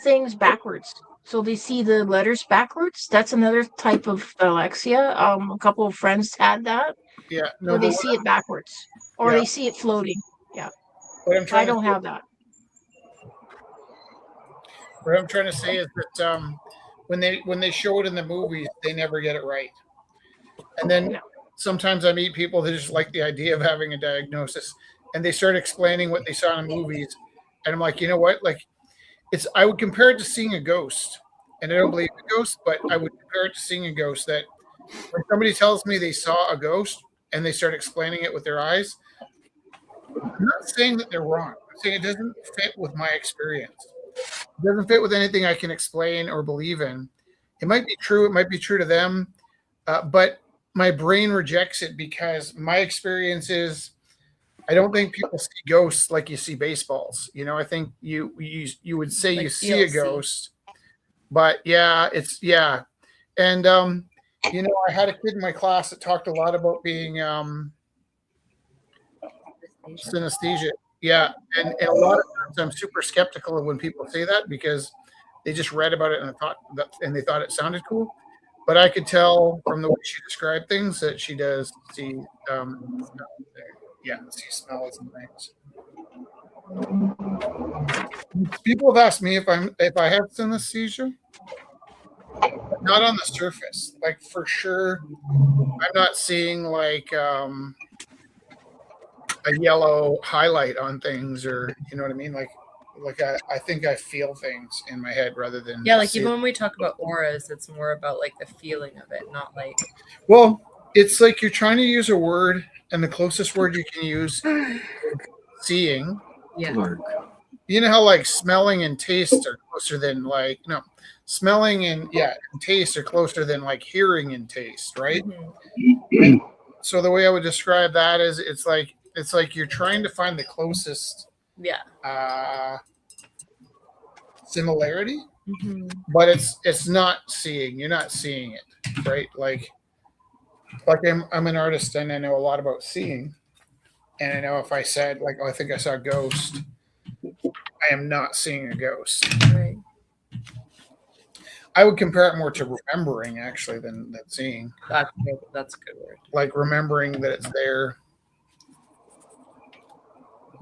things backwards. So they see the letters backwards. That's another type of dyslexia. A couple of friends had that. Yeah. No, where they see it backwards. Or they see it floating. Yeah. I don't have that. What I'm trying to say is that when they show it in the movies, they never get it right. And then sometimes I meet people that just like the idea of having a diagnosis, and they start explaining what they saw in the movies, and I'm like, you know what? Like, I would compare it to seeing a ghost, and I don't believe in ghosts, but I would compare it to seeing a ghost. That when somebody tells me they saw a ghost and they start explaining it with their eyes, I'm not saying that they're wrong. I'm saying it doesn't fit with my experience. It doesn't fit with anything I can explain or believe in. It might be true. It might be true to them, but my brain rejects it because my experience is I don't think people see ghosts like you see baseballs. You know, I think you would say Like you see a DLC. ghost, but yeah, it's yeah. And you know, I had a kid in my class that talked a lot about being synesthesia. Yeah, and a lot of times I'm super skeptical of when people say that because they just read about it and they thought it sounded cool. But I could tell from the way she described things that she does see see smells and things. People have asked me if I have synesthesia, but not on the surface. Like for sure, I'm not seeing like a yellow highlight on things, or you know what I mean. Like I think I feel things in my head rather than Yeah, like even when we talk about auras, it's more about like the feeling of it, not like. Well, it's like you're trying to use a word, and the closest word you can use is seeing. Yeah. Clark. You know how like smelling and taste are closer than like smelling and taste are closer than like hearing and taste, right? Mhm. So the way I would describe that is it's like you're trying to find the closest Yeah. similarity, Mhm. but it's not seeing. You're not seeing it, right? Like I'm an artist and I know a lot about seeing, and I know if I said like, oh, I think I saw a ghost, I am not seeing a ghost. Right. I would compare it more to remembering actually than seeing. That's good. That's a good word. Like remembering that it's there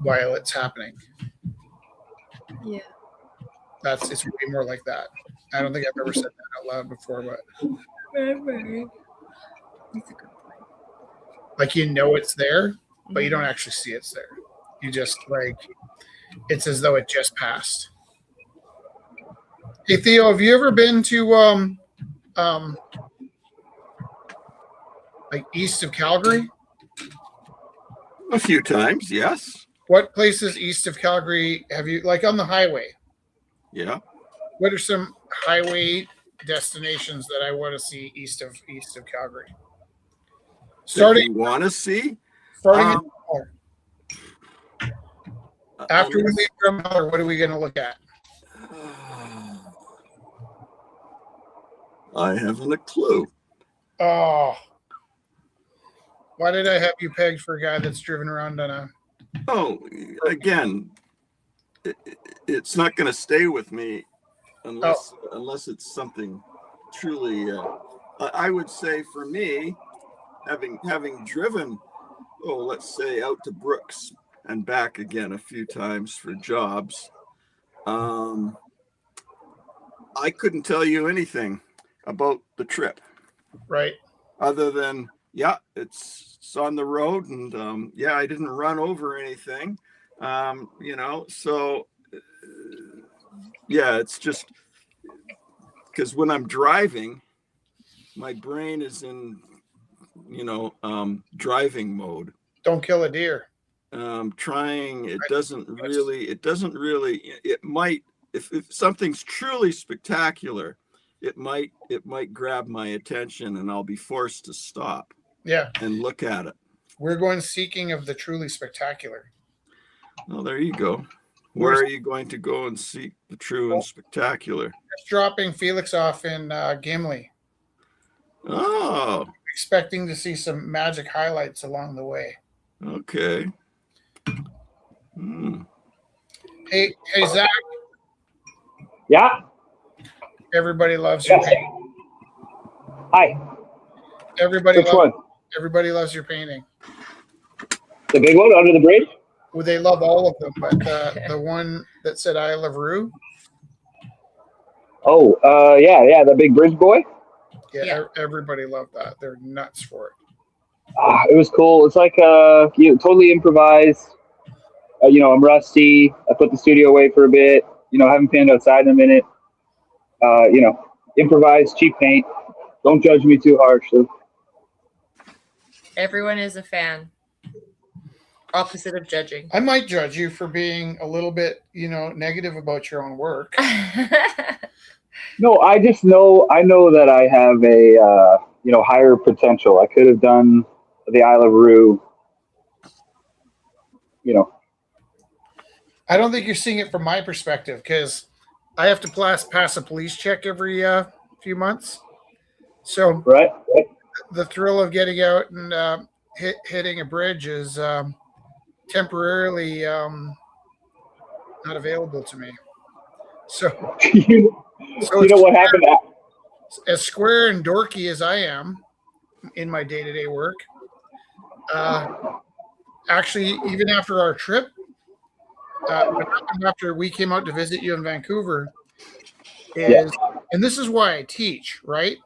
while it's happening. Yeah. It's way more like that. I don't think I've ever said that out loud before, but Remembering. That's a good point. like you know it's there, but you don't actually see it's there. You just like it's as though it just passed. Hey Theo, have you ever been to like east of Calgary? A few times, yes. What places east of Calgary have you like on the highway? Yeah. What are some highway destinations that I want to see east of Calgary? Starting, you want to see? Starting after we leave Drumheller, what are we going to look at? I haven't a clue. Oh, why did I have you pegged for a guy that's driven around on a? Oh, again, it's not going to stay with me unless it's something truly. I would say for me, having driven, let's say out to Brooks and back again a few times for jobs, I couldn't tell you anything about the trip, right? Other than it's on the road, and I didn't run over anything, so it's just because when I'm driving, my brain is in driving mode. Don't kill a deer. Trying it doesn't really it might, if something's truly spectacular, it might grab my attention and I'll be forced to stop and look at it. We're going seeking of the truly spectacular. Oh, there you go. Where are you going to go and seek the true and spectacular? Just dropping Felix off in Gimli. Oh, expecting to see some magic highlights along the way. Okay. Hey, Zach. Yeah. Everybody loves your painting. Hi. Everybody loves your painting. The big one under the bridge? Well, they love all of them, but the one that said Isle of Roux. Oh, the big bridge boy. Yeah, everybody loved that. They're nuts for it. It was cool. It's like totally improvised. I'm rusty. I put the studio away for a bit. Haven't painted outside in a minute. Improvised, cheap paint. Don't judge me too harshly. Everyone is a fan. Opposite of judging. I might judge you for being a little bit, negative about your own work. No, I know that I have a, higher potential. I could have done the Isle of Roux you know. I don't think you're seeing it from my perspective because I have to pass a police check every few months. So Right. the thrill of getting out and hitting a bridge is temporarily not available to me. So, you so know what happened? as square and dorky as I am in my day-to-day work, actually, even after our trip, what happened after we came out to visit you in Vancouver is, and this is why I teach, right?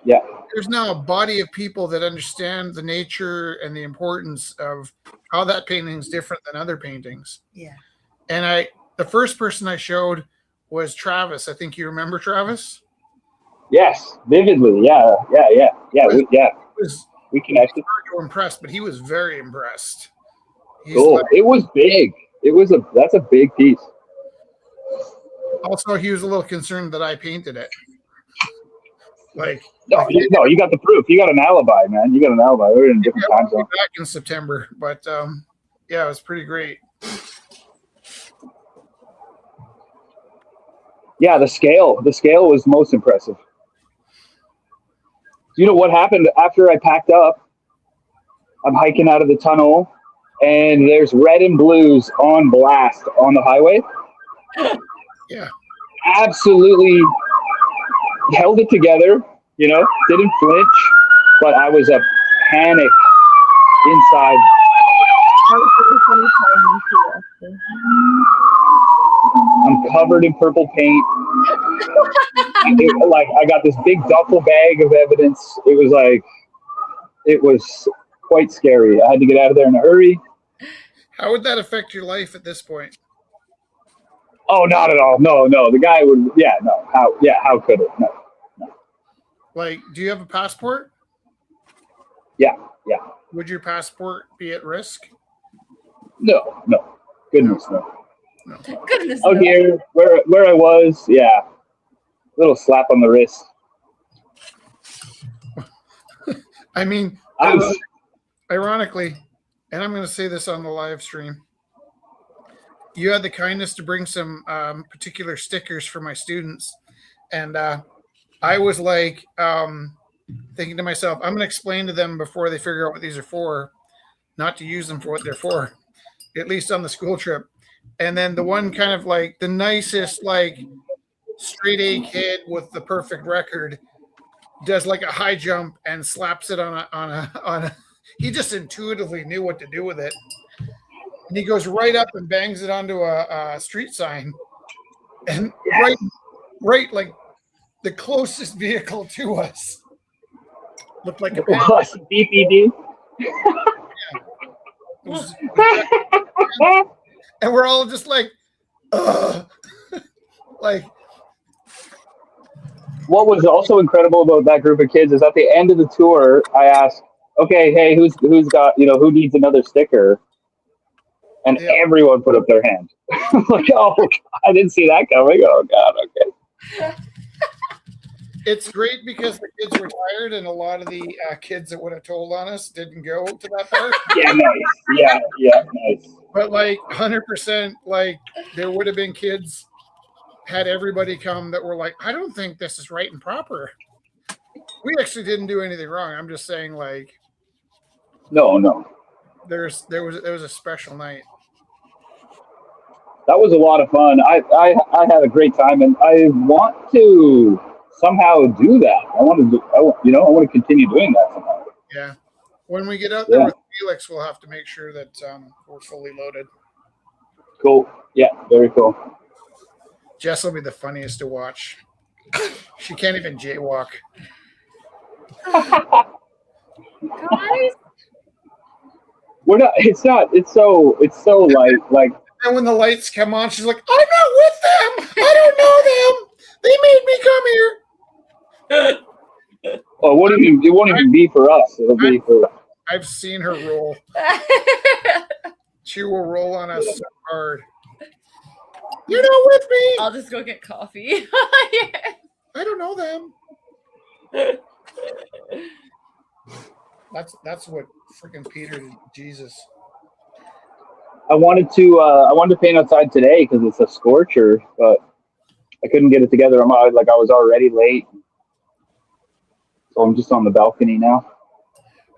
Yeah. There's now a body of people that understand the nature and the importance of how that painting is different than other paintings. Yeah. And the first person I showed was Travis. I think you remember Travis. Yes, vividly. Yeah. We connected. Impressed, but he was very impressed. Cool. Like, it was big. That's a big piece. Also, he was a little concerned that I painted it. No, you got the proof. You got an alibi, man. You got an alibi. We're in a different time zone. Back in September, but yeah, it was pretty great. Yeah, the scale was most impressive. You know what happened after I packed up? I'm hiking out of the tunnel, and there's red and blues on blast on the highway. Yeah, absolutely held it together. You know, didn't flinch, but I was a panic inside. I'm covered in purple paint. Like I got this big duffel bag of evidence. It was quite scary. I had to get out of there in a hurry. How would that affect your life at this point? Oh, not at all. No. The guy would. Yeah, no. How could it? No. Like, do you have a passport? Yeah. Would your passport be at risk? No. Goodness, no. Goodness. Out here, where I was, yeah. Little slap on the wrist. I mean, ironically, and I'm going to say this on the live stream, you had the kindness to bring some particular stickers for my students. And I was like thinking to myself, I'm going to explain to them before they figure out what these are for, not to use them for what they're for, at least on the school trip. And then the one kind of like the nicest, like straight A kid with the perfect record does like a high jump and slaps it on a he just intuitively knew what to do with it. And he goes right up and bangs it onto a street sign. And right like the closest vehicle to us looked like a DPD. And we're all just like, ugh. Like, what was also incredible about that group of kids is at the end of the tour, I asked, okay, hey, who's got, who needs another sticker? And everyone put up their hand. Like, oh, I didn't see that coming. Oh, God, okay. It's great because the kids were tired and a lot of the kids that would have told on us didn't go to that part. Yeah, nice. Yeah, nice. But like 100%, like there would have been kids had everybody come that were like, I don't think this is right and proper. We actually didn't do anything wrong. I'm just saying, like, no. There was a special night. That was a lot of fun. I had a great time, and I want to somehow do that. I want to continue doing that somehow. Yeah. When we get out there with Felix, we'll have to make sure that we're fully loaded. Cool. Yeah, very cool. Jess will be the funniest to watch. She can't even jaywalk. Guys. We're not. It's not. It's so like. And when the lights come on, she's like, "I'm not with them. I don't know them. They made me come here." Oh, it won't even be for us. It'll be for. I've seen her roll. She will roll on us so hard. You're not with me. I'll just go get coffee. I don't know them. That's what freaking Peter did. Jesus. I wanted to paint outside today because it's a scorcher, but I couldn't get it together. I was already late, so I'm just on the balcony now.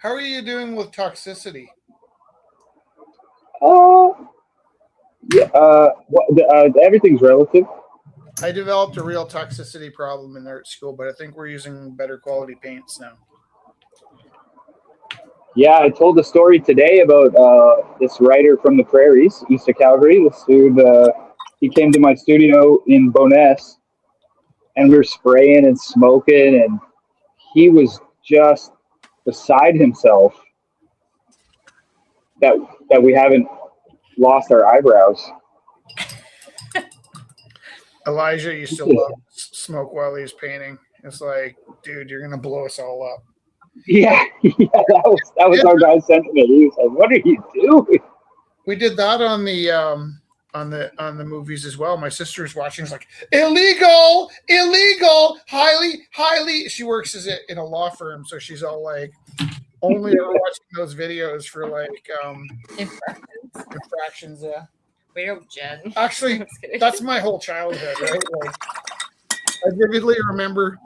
How are you doing with toxicity? Yeah. Everything's relative. I developed a real toxicity problem in art school, but I think we're using better quality paints now. Yeah, I told a story today about this writer from the prairies, east of Calgary. This dude, he came to my studio in Bowness, and we were spraying and smoking, and he was just beside himself that we haven't lost our eyebrows. Elijah used to love smoke while he was painting. It's like, dude, you're gonna blow us all up. Yeah, that was our guy's sentiment. He was like, "What are you doing?" We did that on the movies as well. My sister was watching. It's like illegal, highly. She works in a law firm, so she's all like, only ever watching those videos for like infractions. Yeah. Wait, oh, Jen. Actually, that's my whole childhood, right? Like, I vividly remember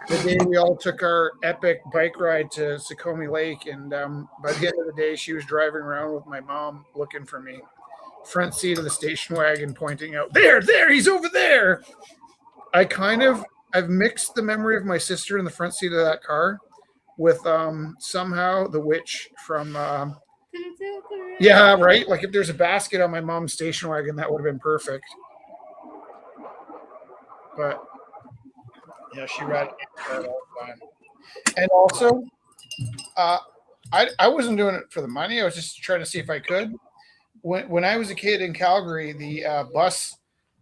the day we all took our epic bike ride to Sukhumi Lake, and by the end of the day, she was driving around with my mom looking for me. Front seat of the station wagon, pointing out, there, he's over there. I've mixed the memory of my sister in the front seat of that car with somehow the witch from yeah, right? Like if there's a basket on my mom's station wagon, that would have been perfect. But yeah, she ratted all the time. And also, I wasn't doing it for the money. I was just trying to see if I could. When I was a kid in Calgary, the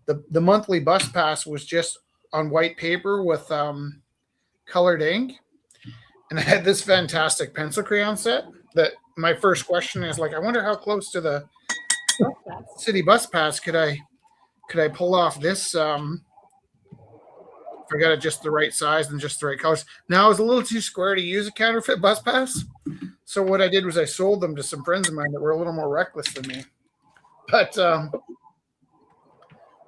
the monthly bus pass was just on white paper with colored ink, and I had this fantastic pencil crayon set. That my first question is like, I wonder how close to the city bus pass could I pull off this. If I got it just the right size and just the right colors. Now I was a little too square to use a counterfeit bus pass. So what I did was I sold them to some friends of mine that were a little more reckless than me. But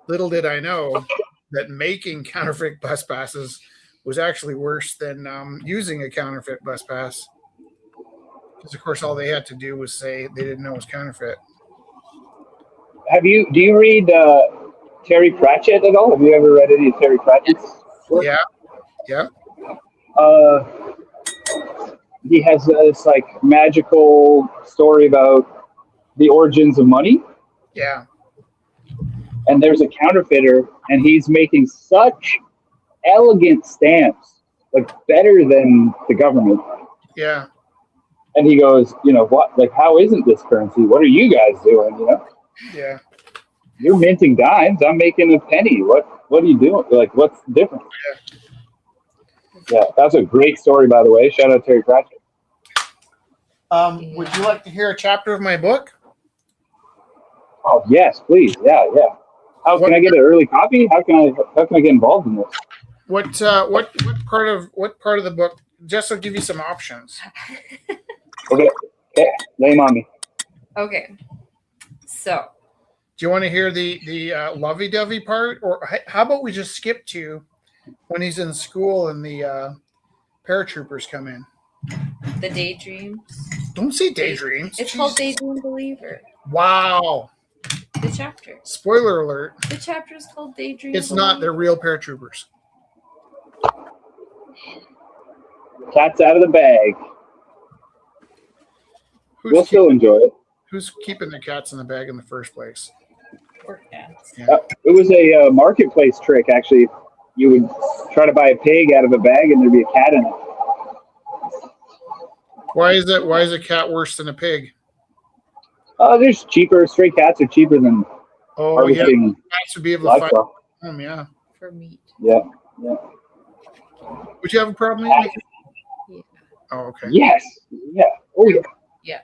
little did I know that making counterfeit bus passes was actually worse than using a counterfeit bus pass. Because of course all they had to do was say they didn't know it was counterfeit. Do you read Terry Pratchett at all? Have you ever read any of Terry Pratchett's work? Yeah. He has this like magical story about the origins of money. Yeah. And there's a counterfeiter, and he's making such elegant stamps, like better than the government. Yeah. And he goes, what? Like, how isn't this currency? What are you guys doing? Yeah. You're minting dimes. I'm making a penny. What are you doing? Like, what's the difference? Yeah, that's a great story, by the way. Shout out Terry Pratchett. Would you like to hear a chapter of my book? Oh yes, please. Yeah. How can I get an early copy? How can I get involved in this? What part of the book? Just to give you some options. Okay, lay them on me. Okay. So. Do you want to hear the lovey-dovey part, or how about we just skip to when he's in school and the paratroopers come in? The daydreams. Don't say daydreams. It's called Daydream Believer. Wow. The chapter. Spoiler alert. The chapter is called Daydream. It's not. They're real paratroopers. Cat's out of the bag. We'll still enjoy it. Who's keeping their cats in the bag in the first place? Poor cats. Yeah. It was a marketplace trick, actually. You would try to buy a pig out of a bag, and there'd be a cat in it. Why is a cat worse than a pig? There's cheaper. Stray cats are cheaper than harvesting. Yeah. Cats would be able to find them. Yeah. For meat. Yeah. Would you have a problem with it? Yeah. Oh, okay. Yes. Yeah. Oh, yeah. Yeah.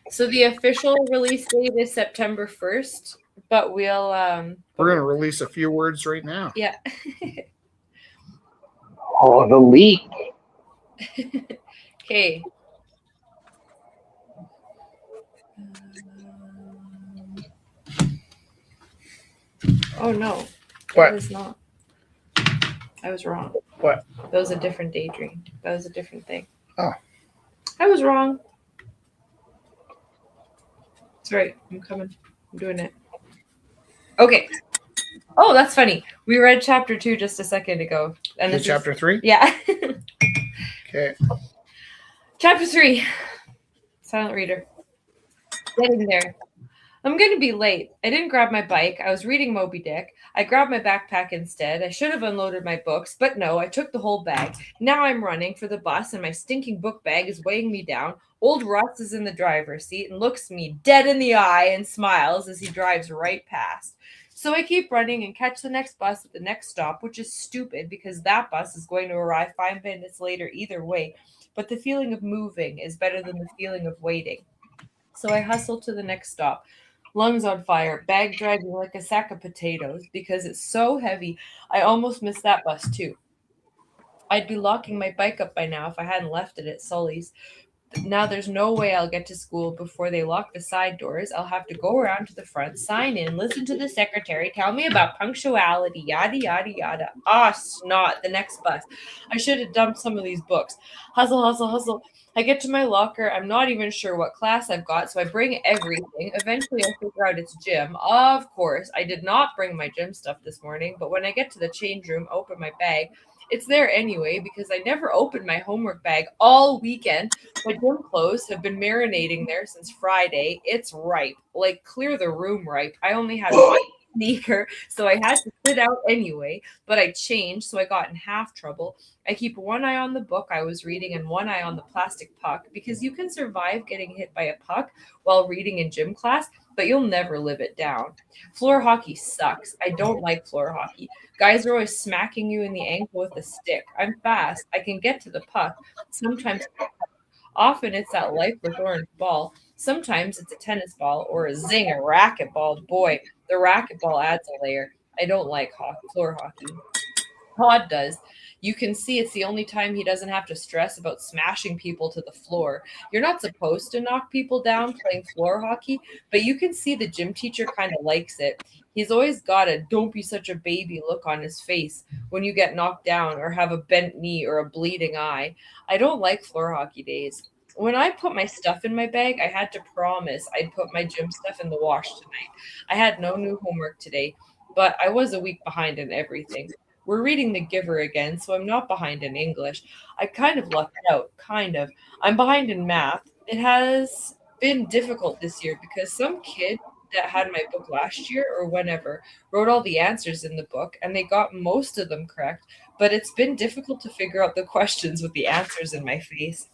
So the official release date is September 1st, but we're gonna release a few words right now. Yeah. Oh, the leak. Okay. Oh no, What? that is not. I was wrong. What? That was a different daydream. That was a different thing. Oh. I was wrong. It's right. I'm coming. I'm doing it. Okay. Oh, that's funny. We read chapter 2 just a second ago. And Okay, this chapter 3? Yeah. Okay. Chapter 3. Silent reader. Getting there. I'm going to be late. I didn't grab my bike. I was reading Moby Dick. I grabbed my backpack instead. I should have unloaded my books, but no, I took the whole bag. Now I'm running for the bus, and my stinking book bag is weighing me down. Old Russ is in the driver's seat and looks me dead in the eye and smiles as he drives right past. So I keep running and catch the next bus at the next stop, which is stupid because that bus is going to arrive 5 minutes later either way. But the feeling of moving is better than the feeling of waiting. So I hustle to the next stop. Lungs on fire, bag dragging like a sack of potatoes because it's so heavy. I almost missed that bus too. I'd be locking my bike up by now if I hadn't left it at Sully's. Now there's no way I'll get to school before they lock the side doors. I'll have to go around to the front, sign in, listen to the secretary, tell me about punctuality, yada, yada, yada. Ah, snot, the next bus. I should have dumped some of these books. Hustle, hustle, hustle. I get to my locker. I'm not even sure what class I've got, so I bring everything. Eventually, I figure out it's gym. Of course, I did not bring my gym stuff this morning, but when I get to the change room, open my bag, it's there anyway because I never opened my homework bag all weekend. My gym clothes have been marinating there since Friday. It's ripe, like clear the room ripe. I only had one sneaker, so I had to sit out anyway, but I changed, so I got in half trouble. I keep one eye on the book I was reading and one eye on the plastic puck because you can survive getting hit by a puck while reading in gym class, but you'll never live it down. Floor hockey sucks. I don't like floor hockey. Guys are always smacking you in the ankle with a stick. I'm fast. I can get to the puck. Sometimes, often it's that lifeless orange ball. Sometimes it's a tennis ball or a racquetball. Boy, the racquetball adds a layer. I don't like floor hockey. Todd does. You can see it's the only time he doesn't have to stress about smashing people to the floor. You're not supposed to knock people down playing floor hockey, but you can see the gym teacher kind of likes it. He's always got a don't be such a baby look on his face when you get knocked down or have a bent knee or a bleeding eye. I don't like floor hockey days. When I put my stuff in my bag, I had to promise I'd put my gym stuff in the wash tonight. I had no new homework today, but I was a week behind in everything. We're reading The Giver again, so I'm not behind in English. I kind of lucked out, kind of. I'm behind in math. It has been difficult this year because some kid that had my book last year or whenever wrote all the answers in the book and they got most of them correct, but it's been difficult to figure out the questions with the answers in my face.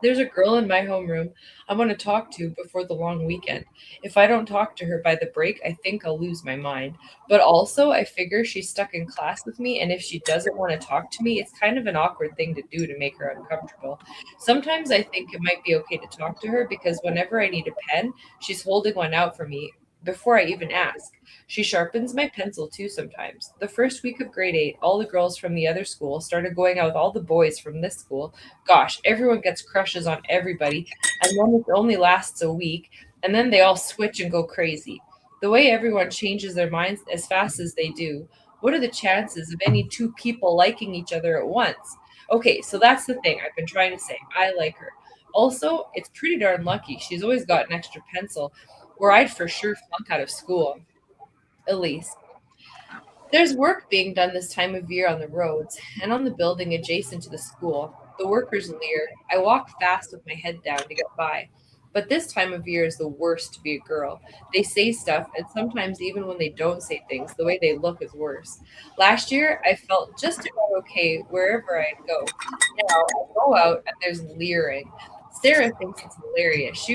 There's a girl in my homeroom I want to talk to before the long weekend. If I don't talk to her by the break, I think I'll lose my mind. But also, I figure she's stuck in class with me, and if she doesn't want to talk to me, it's kind of an awkward thing to do to make her uncomfortable. Sometimes I think it might be okay to talk to her because whenever I need a pen, she's holding one out for me before I even ask. She sharpens my pencil too sometimes. The first week of grade 8, all the girls from the other school started going out with all the boys from this school. Gosh, everyone gets crushes on everybody, and then it only lasts a week, and then they all switch and go crazy. The way everyone changes their minds as fast as they do, what are the chances of any two people liking each other at once? Okay, so that's the thing I've been trying to say. I like her. Also, it's pretty darn lucky. She's always got an extra pencil, where I'd for sure flunk out of school. Elise. There's work being done this time of year on the roads and on the building adjacent to the school. The workers leer. I walk fast with my head down to get by. But this time of year is the worst to be a girl. They say stuff, and sometimes even when they don't say things, the way they look is worse. Last year, I felt just about okay wherever I'd go. Now I go out and there's leering. Sarah thinks it's hilarious.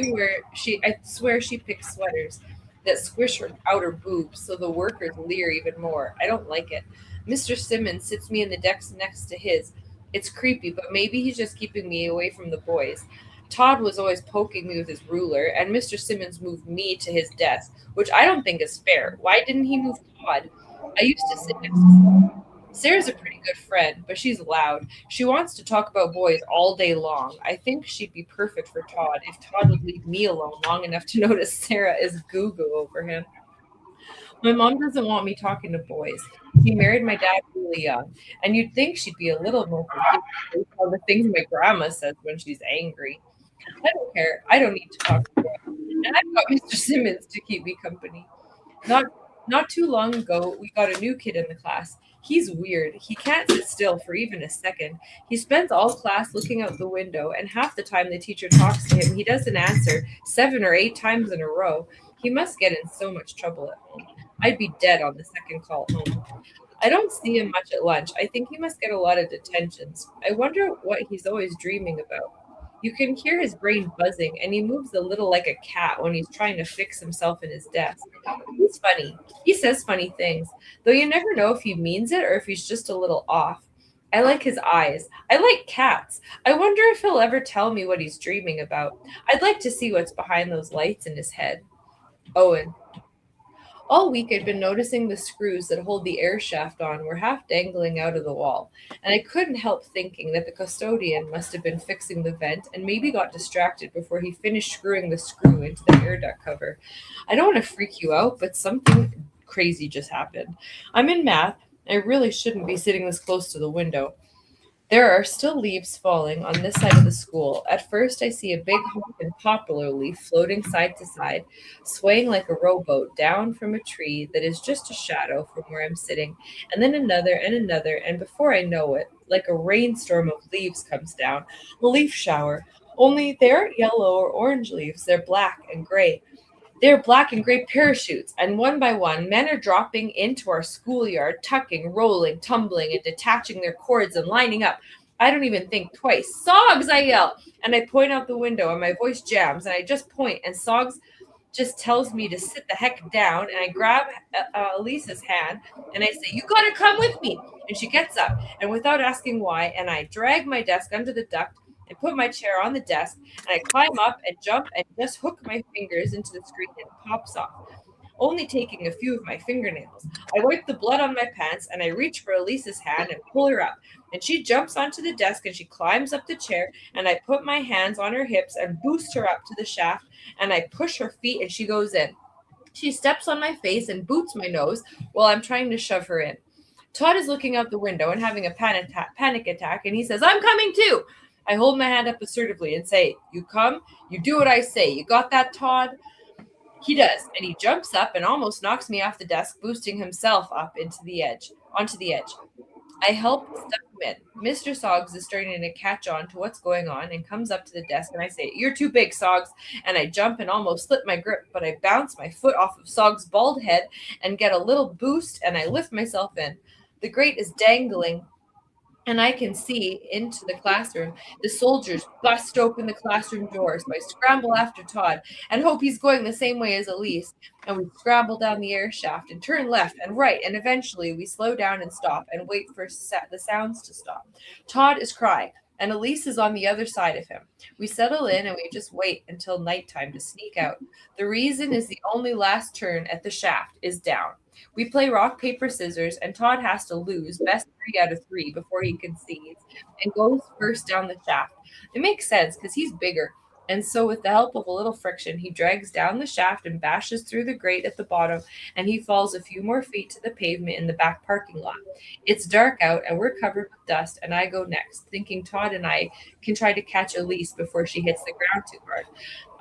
I swear she picks sweaters that squish her outer boobs so the workers leer even more. I don't like it. Mr. Simmons sits me in the desk next to his. It's creepy, but maybe he's just keeping me away from the boys. Todd was always poking me with his ruler, and Mr. Simmons moved me to his desk, which I don't think is fair. Why didn't he move Todd? I used to sit next to Sarah. Sarah's a pretty good friend, but she's loud. She wants to talk about boys all day long. I think she'd be perfect for Todd if Todd would leave me alone long enough to notice Sarah is goo goo over him. My mom doesn't want me talking to boys. She married my dad really young, and you'd think she'd be a little more forgiving based on the things my grandma says when she's angry. I don't care. I don't need to talk to boys. And I've got Mr. Simmons to keep me company. Not not too long ago, we got a new kid in the class. He's weird. He can't sit still for even a second. He spends all class looking out the window, and half the time the teacher talks to him, he doesn't answer 7 or 8 times in a row. He must get in so much trouble at home. I'd be dead on the second call home. I don't see him much at lunch. I think he must get a lot of detentions. I wonder what he's always dreaming about. You can hear his brain buzzing, and he moves a little like a cat when he's trying to fix himself in his desk. He's funny. He says funny things, though you never know if he means it or if he's just a little off. I like his eyes. I like cats. I wonder if he'll ever tell me what he's dreaming about. I'd like to see what's behind those lights in his head. Owen. All week I'd been noticing the screws that hold the air shaft on were half dangling out of the wall, and I couldn't help thinking that the custodian must have been fixing the vent and maybe got distracted before he finished screwing the screw into the air duct cover. I don't want to freak you out, but something crazy just happened. I'm in math. I really shouldn't be sitting this close to the window. There are still leaves falling on this side of the school. At first, I see a big honking poplar leaf floating side to side, swaying like a rowboat down from a tree that is just a shadow from where I'm sitting, and another, and before I know it, like a rainstorm of leaves comes down, a leaf shower. Only they aren't yellow or orange leaves, they're black and gray. They're black and gray parachutes, and one by one, men are dropping into our schoolyard, tucking, rolling, tumbling, and detaching their cords and lining up. I don't even think twice. Sogs, I yell, and I point out the window, and my voice jams, and I just point, and Sogs just tells me to sit the heck down, and I grab Elisa's hand, and I say, "You gotta come with me," and she gets up, and without asking why, and I drag my desk under the duct and put my chair on the desk, and I climb up and jump and just hook my fingers into the screen and it pops off, only taking a few of my fingernails. I wipe the blood on my pants and I reach for Elisa's hand and pull her up. And she jumps onto the desk and she climbs up the chair and I put my hands on her hips and boost her up to the shaft and I push her feet and she goes in. She steps on my face and boots my nose while I'm trying to shove her in. Todd is looking out the window and having a panic attack, and he says, "I'm coming too." I hold my hand up assertively and say, "You come, you do what I say. You got that, Todd?" He does, and he jumps up and almost knocks me off the desk, boosting himself up onto the edge. I help step him in. Mr. Soggs is starting to catch on to what's going on and comes up to the desk and I say, "You're too big, Soggs." And I jump and almost slip my grip, but I bounce my foot off of Soggs' bald head and get a little boost and I lift myself in. The grate is dangling and I can see into the classroom. The soldiers bust open the classroom doors. So I scramble after Todd and hope he's going the same way as Elise. And we scramble down the air shaft and turn left and right. And eventually we slow down and stop and wait for the sounds to stop. Todd is crying and Elise is on the other side of him. We settle in and we just wait until nighttime to sneak out. The reason is the only last turn at the shaft is down. We play rock, paper, scissors, and Todd has to lose best 3 out of 3 before he concedes and goes first down the shaft. It makes sense because he's bigger. And so, with the help of a little friction, he drags down the shaft and bashes through the grate at the bottom, and he falls a few more feet to the pavement in the back parking lot. It's dark out, and we're covered with dust, and I go next, thinking Todd and I can try to catch Elise before she hits the ground too hard.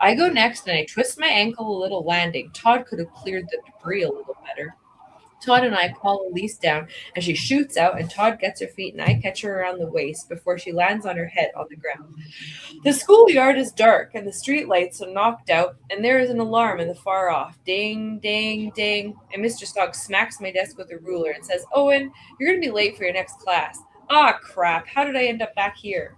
I go next, and I twist my ankle a little landing. Todd could have cleared the debris a little better. Todd and I call Elise down and she shoots out and Todd gets her feet and I catch her around the waist before she lands on her head on the ground. The schoolyard is dark and the street lights are knocked out and there is an alarm in the far off. Ding, ding, ding. And Mr. Stogg smacks my desk with a ruler and says, "Owen, you're going to be late for your next class." Ah, crap. How did I end up back here?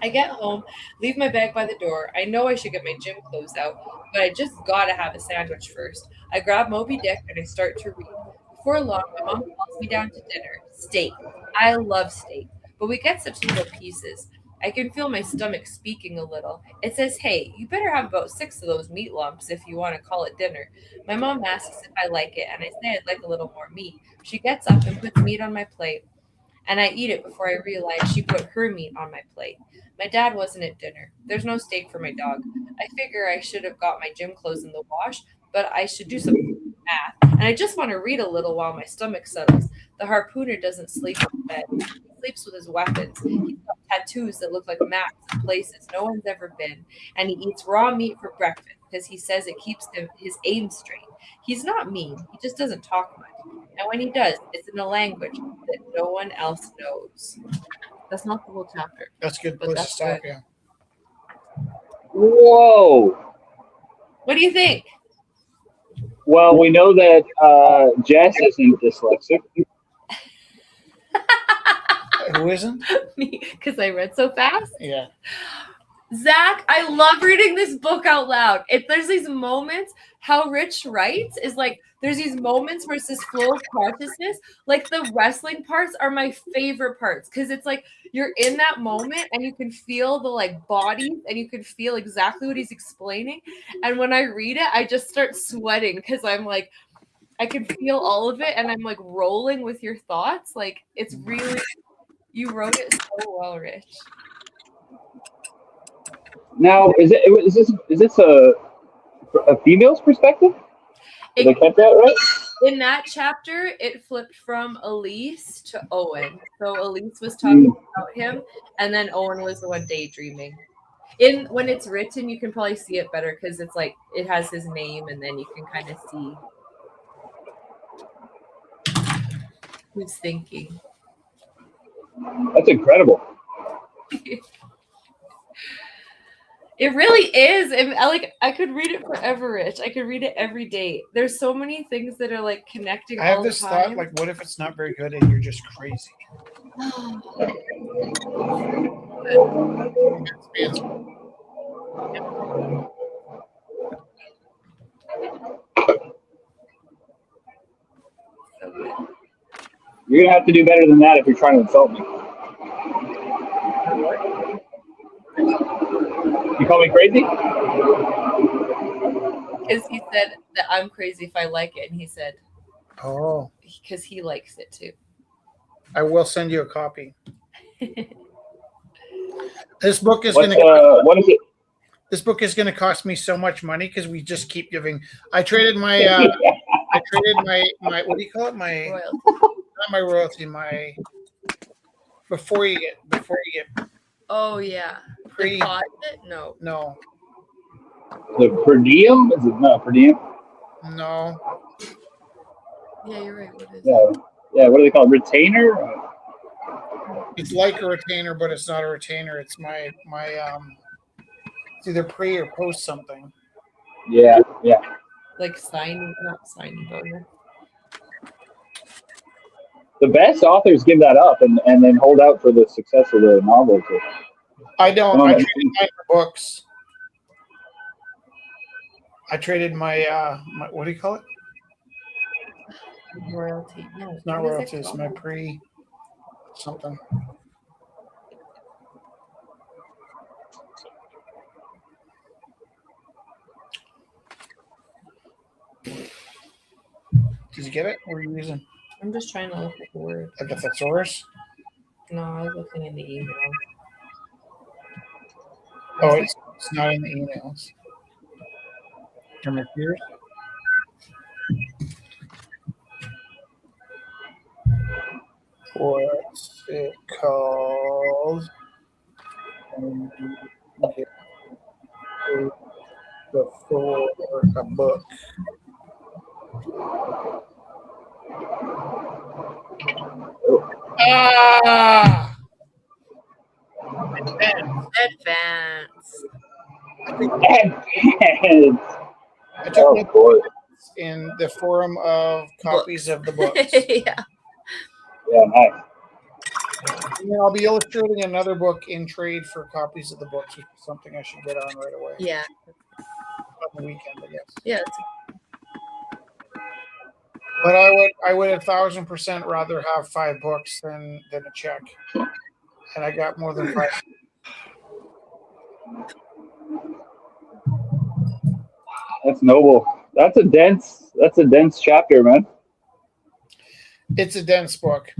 I get home, leave my bag by the door. I know I should get my gym clothes out, but I just gotta have a sandwich first. I grab Moby Dick and I start to read. Before long, my mom calls me down to dinner. Steak. I love steak, but we get such little pieces. I can feel my stomach speaking a little. It says, "Hey, you better have about 6 of those meat lumps if you want to call it dinner." My mom asks if I like it, and I say I'd like a little more meat. She gets up and puts meat on my plate, and I eat it before I realize she put her meat on my plate. My dad wasn't at dinner. There's no steak for my dog. I figure I should have got my gym clothes in the wash, but I should do something. math, and I just want to read a little while my stomach settles. The harpooner doesn't sleep in bed. He sleeps with his weapons. He's got tattoos that look like maps of places no one's ever been, and he eats raw meat for breakfast because he says it keeps his aim straight. He's not mean. He just doesn't talk much. And when he does, it's in a language that no one else knows. That's not the whole chapter. That's a good But place to that's stop. good. Yeah. Whoa. What do you think? Well, we know that Jess isn't dyslexic. Who isn't? Me, because I read so fast. Yeah. Zach, I love reading this book out loud. There's these moments, how Rich writes is like, there's these moments where it's this flow of consciousness. Like the wrestling parts are my favorite parts because it's like you're in that moment and you can feel the like bodies and you can feel exactly what he's explaining. And when I read it, I just start sweating because I'm like, I can feel all of it and I'm like rolling with your thoughts. Like it's really, you wrote it so well, Rich. Now, is this a female's perspective? Did I catch that right? In that chapter, it flipped from Elise to Owen. So Elise was talking about him, and then Owen was the one daydreaming. When it's written, you can probably see it better because it's like it has his name, and then you can kind of see who's thinking. That's incredible. It really is. I could read it forever, Rich. I could read it every day. There's so many things that are like connecting. I have all this the time. thought, like, what if it's not very good and you're just crazy? You're gonna have to do better than that if you're trying to insult me. You call me crazy? Because he said that I'm crazy if I like it, and he said, Oh, because he likes it too. I will send you a copy. This book is What going to. what is it? This book is going to cost me so much money because we just keep giving. I traded my. I traded my. What do you call it? My Royalty. not my royalty. My before you get Oh yeah. pre. Deposit? No. No, The per diem? Is it not per diem? no. Yeah, you're right. What is Yeah. Yeah, what do they call it? Retainer? It's like a retainer, but it's not a retainer. It's my It's either pre or post something. Yeah, yeah. like signing, not signing, but yeah. The best authors give that up and then hold out for the success of the novel. I don't. Oh, I no. traded mine for books. I traded my what do you call it? Royalty. No, It's not what is it royalty. It's called? my pre something. Did you get it? What are you using? I'm just trying to look at the word. Like a thesaurus? No, I was looking in the email. Oh, it's not in the emails. From your peers? What's it called? Before a book. Ah! Advance. I took Oh, boy. in the forum of copies of the books. Yeah. Yeah, nice. And then I'll be illustrating another book in trade for copies of the books, which is something I should get on right away. Yeah. On the weekend, I guess. Yeah. But I would 1,000% rather have 5 books than a check. And I got more than 5. That's noble. That's a dense chapter, man. It's a dense book.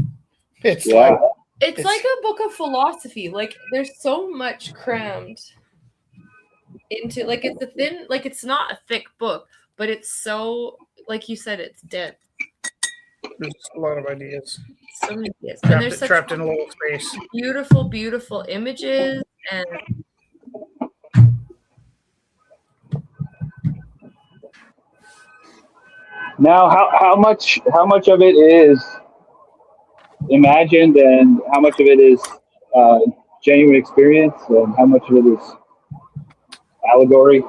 It's Yeah. like It's like a book of philosophy. Like there's so much crammed into, like, it's a thin, like it's not a thick book, but it's so like you said, it's dense. There's a lot of ideas So many ideas. And there's such trapped in a little space. beautiful, beautiful images and Now, how much of it is imagined, and how much of it is genuine experience, and how much of it is allegory?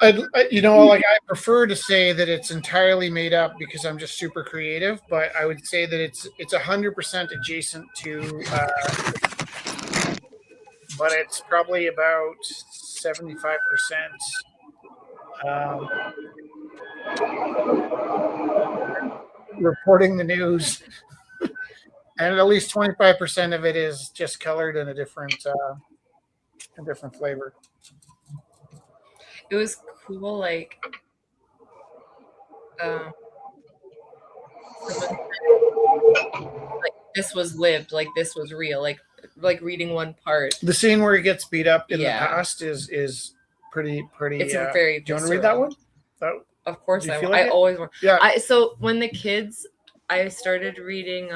I prefer to say that it's entirely made up because I'm just super creative, but I would say that it's 100% adjacent to, but it's probably about 75%. Reporting the news, and at least 25% of it is just colored in a different flavor. it was cool, like this was lived, like this was real, like reading one part. The scene where he gets beat up in Yeah. the past is pretty. It's a very do you want to read that one? Of course, Do you I feel like it? always want. Yeah. So when the kids, I started reading,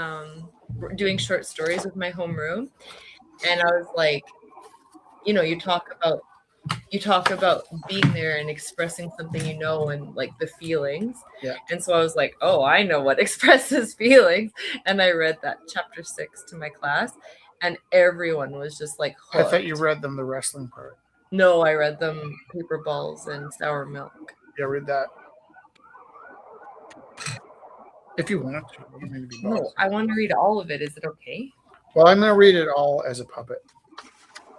doing short stories with my homeroom, and I was like, you talk about being there and expressing something, and like the feelings. Yeah. And so I was like, oh, I know what expresses feelings, and I read that chapter 6 to my class, and everyone was just like hooked. I thought you read them the wrestling part. No, I read them Paper Balls and Sour Milk. Yeah, read that. If you want to. You don't need to be No, boss. I want to read all of it. Is it okay? Well, I'm going to read it all as a puppet.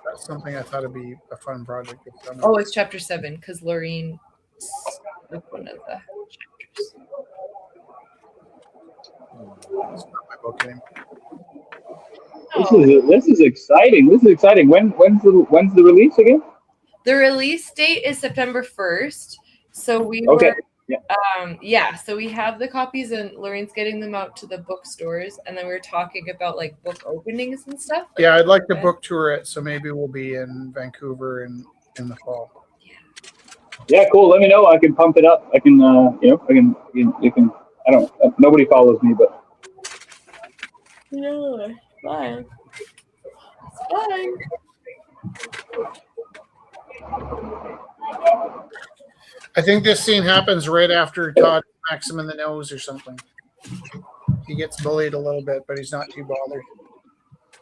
That's something I thought would be a fun project. Oh, it's chapter 7 because Lorene was one of the chapters. It's not my book anymore. This is exciting. This is exciting. When's the release again? The release date is September 1st. So we Okay. were so we have the copies and Lorene's getting them out to the bookstores, and then we were talking about like book openings and stuff. Yeah, I'd like to book tour it, so maybe we'll be in Vancouver in the fall. Yeah, cool. Let me know. I can pump it up. I can, you can. I don't. Nobody follows me, but. No, fine. It's fine. I think this scene happens right after Todd smacks him in the nose or something. He gets bullied a little bit, but he's not too bothered.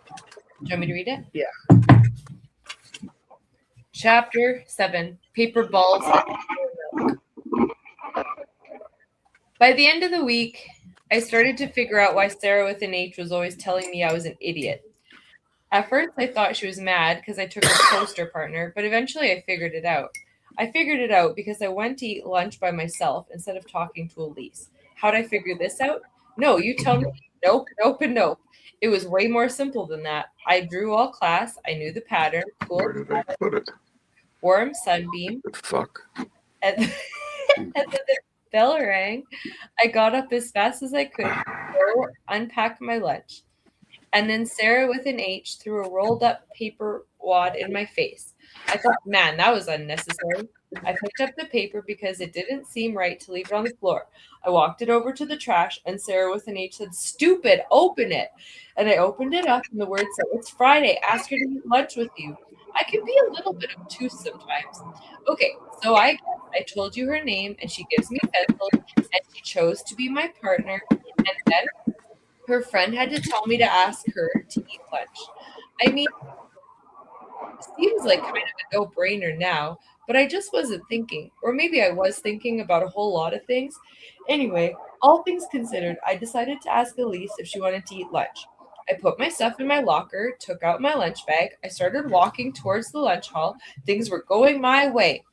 Do you want me to read it? Yeah. Chapter 7, Paper Balls. By the end of the week, I started to figure out why Sarah with an H was always telling me I was an idiot. At first, I thought she was mad because I took her poster partner, but eventually I figured it out. I figured it out because I went to eat lunch by myself instead of talking to Elise. How'd I figure this out? No, you tell me. Nope, nope, and nope. It was way more simple than that. I drew all class. I knew the pattern. Cool. Where did I put it? Warm sunbeam. Fuck. And then the bell rang. I got up as fast as I could to go unpack my lunch. And then Sarah with an H threw a rolled up paper wad in my face. I thought, man, that was unnecessary. I picked up the paper because it didn't seem right to leave it on the floor. I walked it over to the trash, and Sarah with an H said, "Stupid, open it." And I opened it up, and the word said, "It's Friday. Ask her to eat lunch with you." I can be a little bit obtuse sometimes. Okay, so I told you her name, and she gives me pencils, and she chose to be my partner, and then her friend had to tell me to ask her to eat lunch. I mean, it seems like kind of a no-brainer now, but I just wasn't thinking. Or maybe I was thinking about a whole lot of things. Anyway, all things considered, I decided to ask Elise if she wanted to eat lunch. I put my stuff in my locker, took out my lunch bag. I started walking towards the lunch hall. Things were going my way.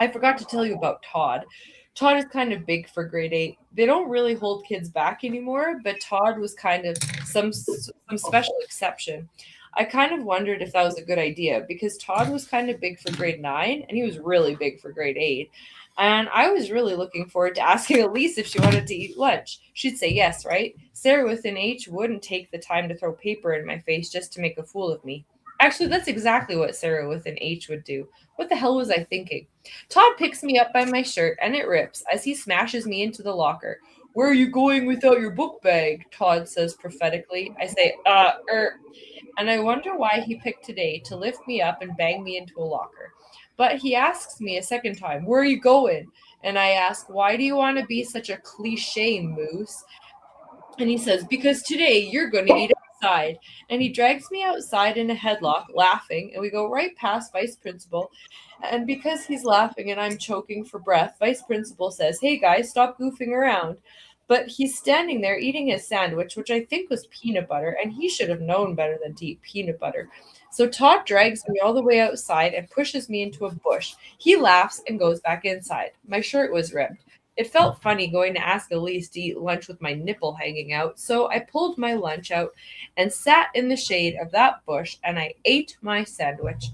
I forgot to tell you about Todd. Todd is kind of big for grade 8. They don't really hold kids back anymore, but Todd was kind of some special exception. I kind of wondered if that was a good idea because Todd was kind of big for grade 9 and he was really big for grade 8. And I was really looking forward to asking Elise if she wanted to eat lunch. She'd say yes, right? Sarah with an H wouldn't take the time to throw paper in my face just to make a fool of me. Actually, that's exactly what Sarah with an H would do. What the hell was I thinking? Todd picks me up by my shirt and it rips as he smashes me into the locker. Where are you going without your book bag? Todd says prophetically. I say, and I wonder why he picked today to lift me up and bang me into a locker. But he asks me a second time, where are you going? And I ask, why do you want to be such a cliche, Moose? And he says, because today you're going to eat outside. And he drags me outside in a headlock, laughing, and we go right past Vice Principal. And because he's laughing and I'm choking for breath, Vice Principal says, hey guys, stop goofing around. But he's standing there eating his sandwich, which I think was peanut butter, and he should have known better than to eat peanut butter. So Todd drags me all the way outside and pushes me into a bush. He laughs and goes back inside. My shirt was ripped. It felt funny going to ask Elise to eat lunch with my nipple hanging out, so I pulled my lunch out and sat in the shade of that bush and I ate my sandwich.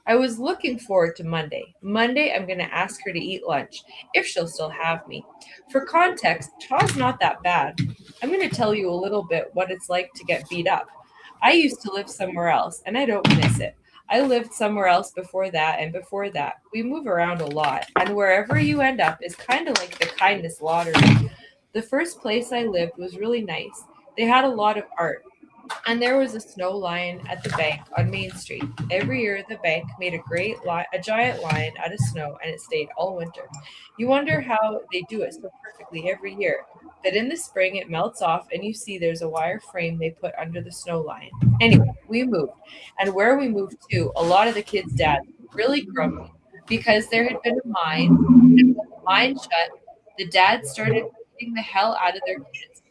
I was looking forward to Monday. Monday, I'm going to ask her to eat lunch, if she'll still have me. For context, Todd's not that bad. I'm going to tell you a little bit what it's like to get beat up. I used to live somewhere else, and I don't miss it. I lived somewhere else before that, and before that. We move around a lot, and wherever you end up is kind of like the kindness lottery. The first place I lived was really nice. They had a lot of art. And there was a snow lion at the bank on Main Street. Every year, the bank made a giant lion out of snow, and it stayed all winter. You wonder how they do it so perfectly every year. That in the spring it melts off, and you see there's a wire frame they put under the snow lion. Anyway, we moved, and where we moved to, a lot of the kids' dads were really grumpy because there had been a mine, and when the mine shut, the dads started beating the hell out of their kids.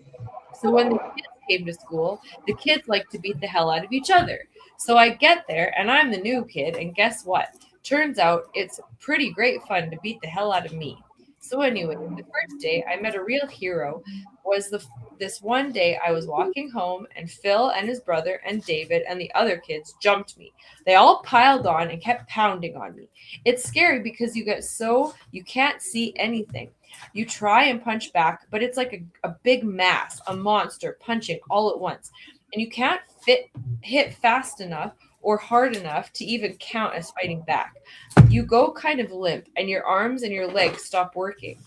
So when the kids came to school, the kids like to beat the hell out of each other. So I get there and I'm the new kid, and guess what? Turns out it's pretty great fun to beat the hell out of me. So anyway, the first day I met a real hero was this one day I was walking home and Phil and his brother and David and the other kids jumped me. They all piled on and kept pounding on me. It's scary because you can't see anything. You try and punch back, but it's like a big mass, a monster punching all at once. And you can't hit fast enough or hard enough to even count as fighting back. You go kind of limp and your arms and your legs stop working.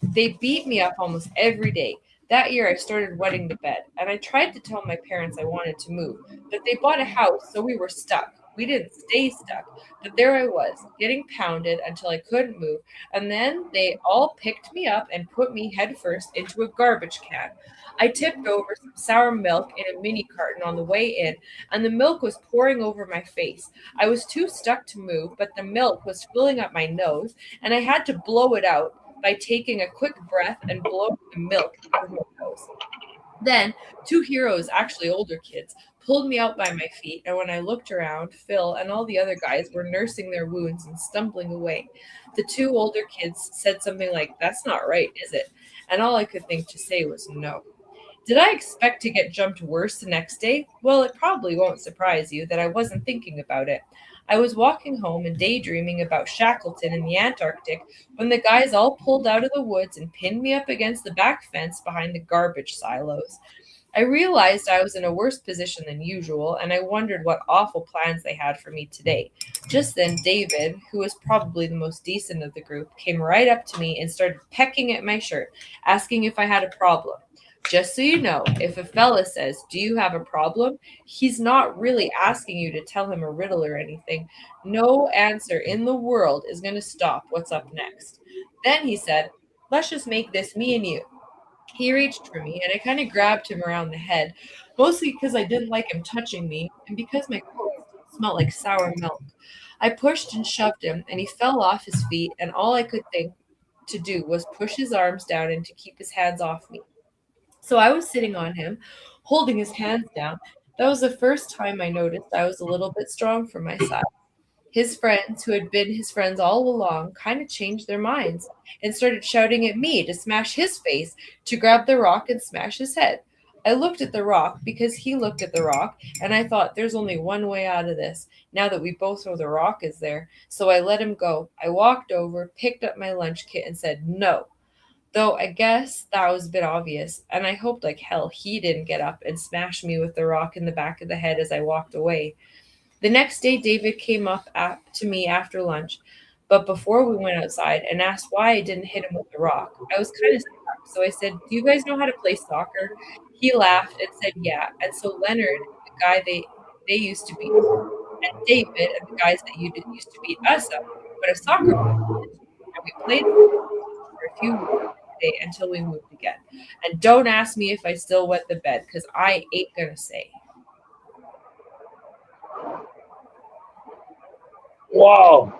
They beat me up almost every day. That year I started wetting the bed, and I tried to tell my parents I wanted to move, but they bought a house, so we were stuck. We didn't stay stuck, but there I was, getting pounded until I couldn't move, and then they all picked me up and put me headfirst into a garbage can. I tipped over some sour milk in a mini carton on the way in, and the milk was pouring over my face. I was too stuck to move, but the milk was filling up my nose, and I had to blow it out by taking a quick breath and blowing the milk out of my nose. Then, two heroes, actually older kids, pulled me out by my feet, and when I looked around, Phil and all the other guys were nursing their wounds and stumbling away. The two older kids said something like, "That's not right, is it?" And all I could think to say was no. Did I expect to get jumped worse the next day? Well, it probably won't surprise you that I wasn't thinking about it. I was walking home and daydreaming about Shackleton in the Antarctic when the guys all pulled out of the woods and pinned me up against the back fence behind the garbage silos. I realized I was in a worse position than usual, and I wondered what awful plans they had for me today. Just then, David, who was probably the most decent of the group, came right up to me and started pecking at my shirt, asking if I had a problem. Just so you know, if a fella says, "Do you have a problem?" he's not really asking you to tell him a riddle or anything. No answer in the world is going to stop what's up next. Then he said, "Let's just make this me and you." He reached for me, and I kind of grabbed him around the head, mostly because I didn't like him touching me, and because my clothes smelled like sour milk. I pushed and shoved him, and he fell off his feet, and all I could think to do was push his arms down and to keep his hands off me. So I was sitting on him, holding his hands down. That was the first time I noticed I was a little bit strong for my size. His friends, who had been his friends all along, kind of changed their minds and started shouting at me to smash his face, to grab the rock and smash his head. I looked at the rock because he looked at the rock, and I thought there's only one way out of this, now that we both know the rock is there. So I let him go. I walked over, picked up my lunch kit, and said no. Though I guess that was a bit obvious, and I hoped like hell he didn't get up and smash me with the rock in the back of the head as I walked away. The next day, David came up to me after lunch, but before we went outside, and asked why I didn't hit him with the rock. I was kind of stuck, so I said, "Do you guys know how to play soccer?" He laughed and said, "Yeah." And so Leonard, the guy they used to beat, and David, and the guys that used to beat us up, put a soccer ball, and we played for a few weeks every day until we moved again. And don't ask me if I still wet the bed, because I ain't gonna say. Wow.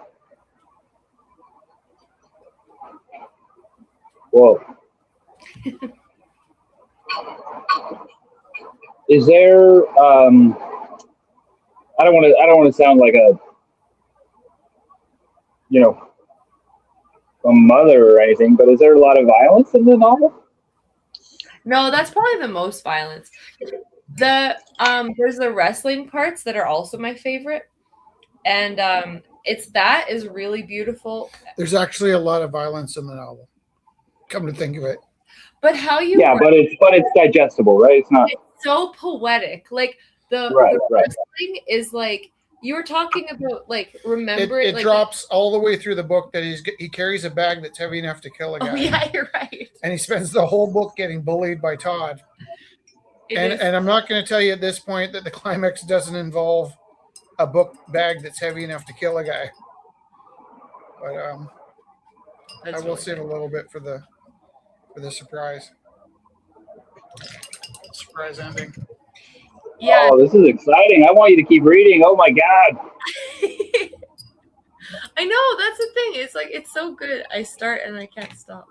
Whoa. Is there I don't want to sound like a a mother or anything, but is there a lot of violence in the novel? No, that's probably the most violence. There's the wrestling parts that are also my favorite, and that is really beautiful. There's actually a lot of violence in the novel. Come to think of it. But how you but it's digestible, right? It's not. It's so poetic. Like the Right. wrestling is like you were talking about. Like remember It like, drops all the way through the book that he carries a bag that's heavy enough to kill a guy. Oh yeah, you're right. And he spends the whole book getting bullied by Todd. And I'm not going to tell you at this point that the climax doesn't involve a book bag that's heavy enough to kill a guy. But I will save a little bit for the surprise ending. Yeah. Oh, this is exciting. I want you to keep reading. Oh my God. I know, that's the thing. It's like it's so good. I start and I can't stop.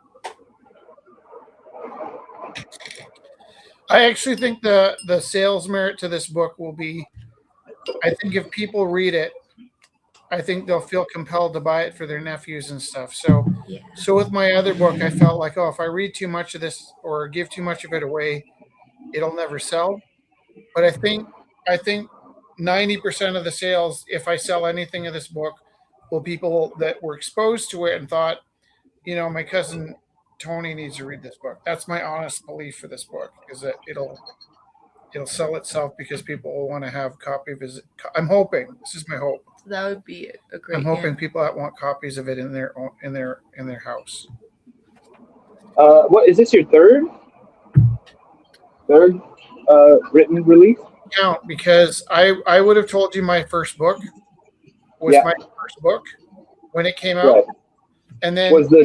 I actually think the sales merit to this book will be, I think if people read it, I think they'll feel compelled to buy it for their nephews and stuff. So with my other book, I felt like, if I read too much of this or give too much of it away, it'll never sell. But I think 90% of the sales, if I sell anything of this book, will people that were exposed to it and thought, my cousin Tony needs to read this book. That's my honest belief for this book, is that it'll sell itself because people will want to have a copy of it. I'm hoping. This is my hope. That would be a great. I'm hoping people that want copies of it in their house. What is this? Your third written release? Count, because I would have told you my first book was my first book when it came out, and then was the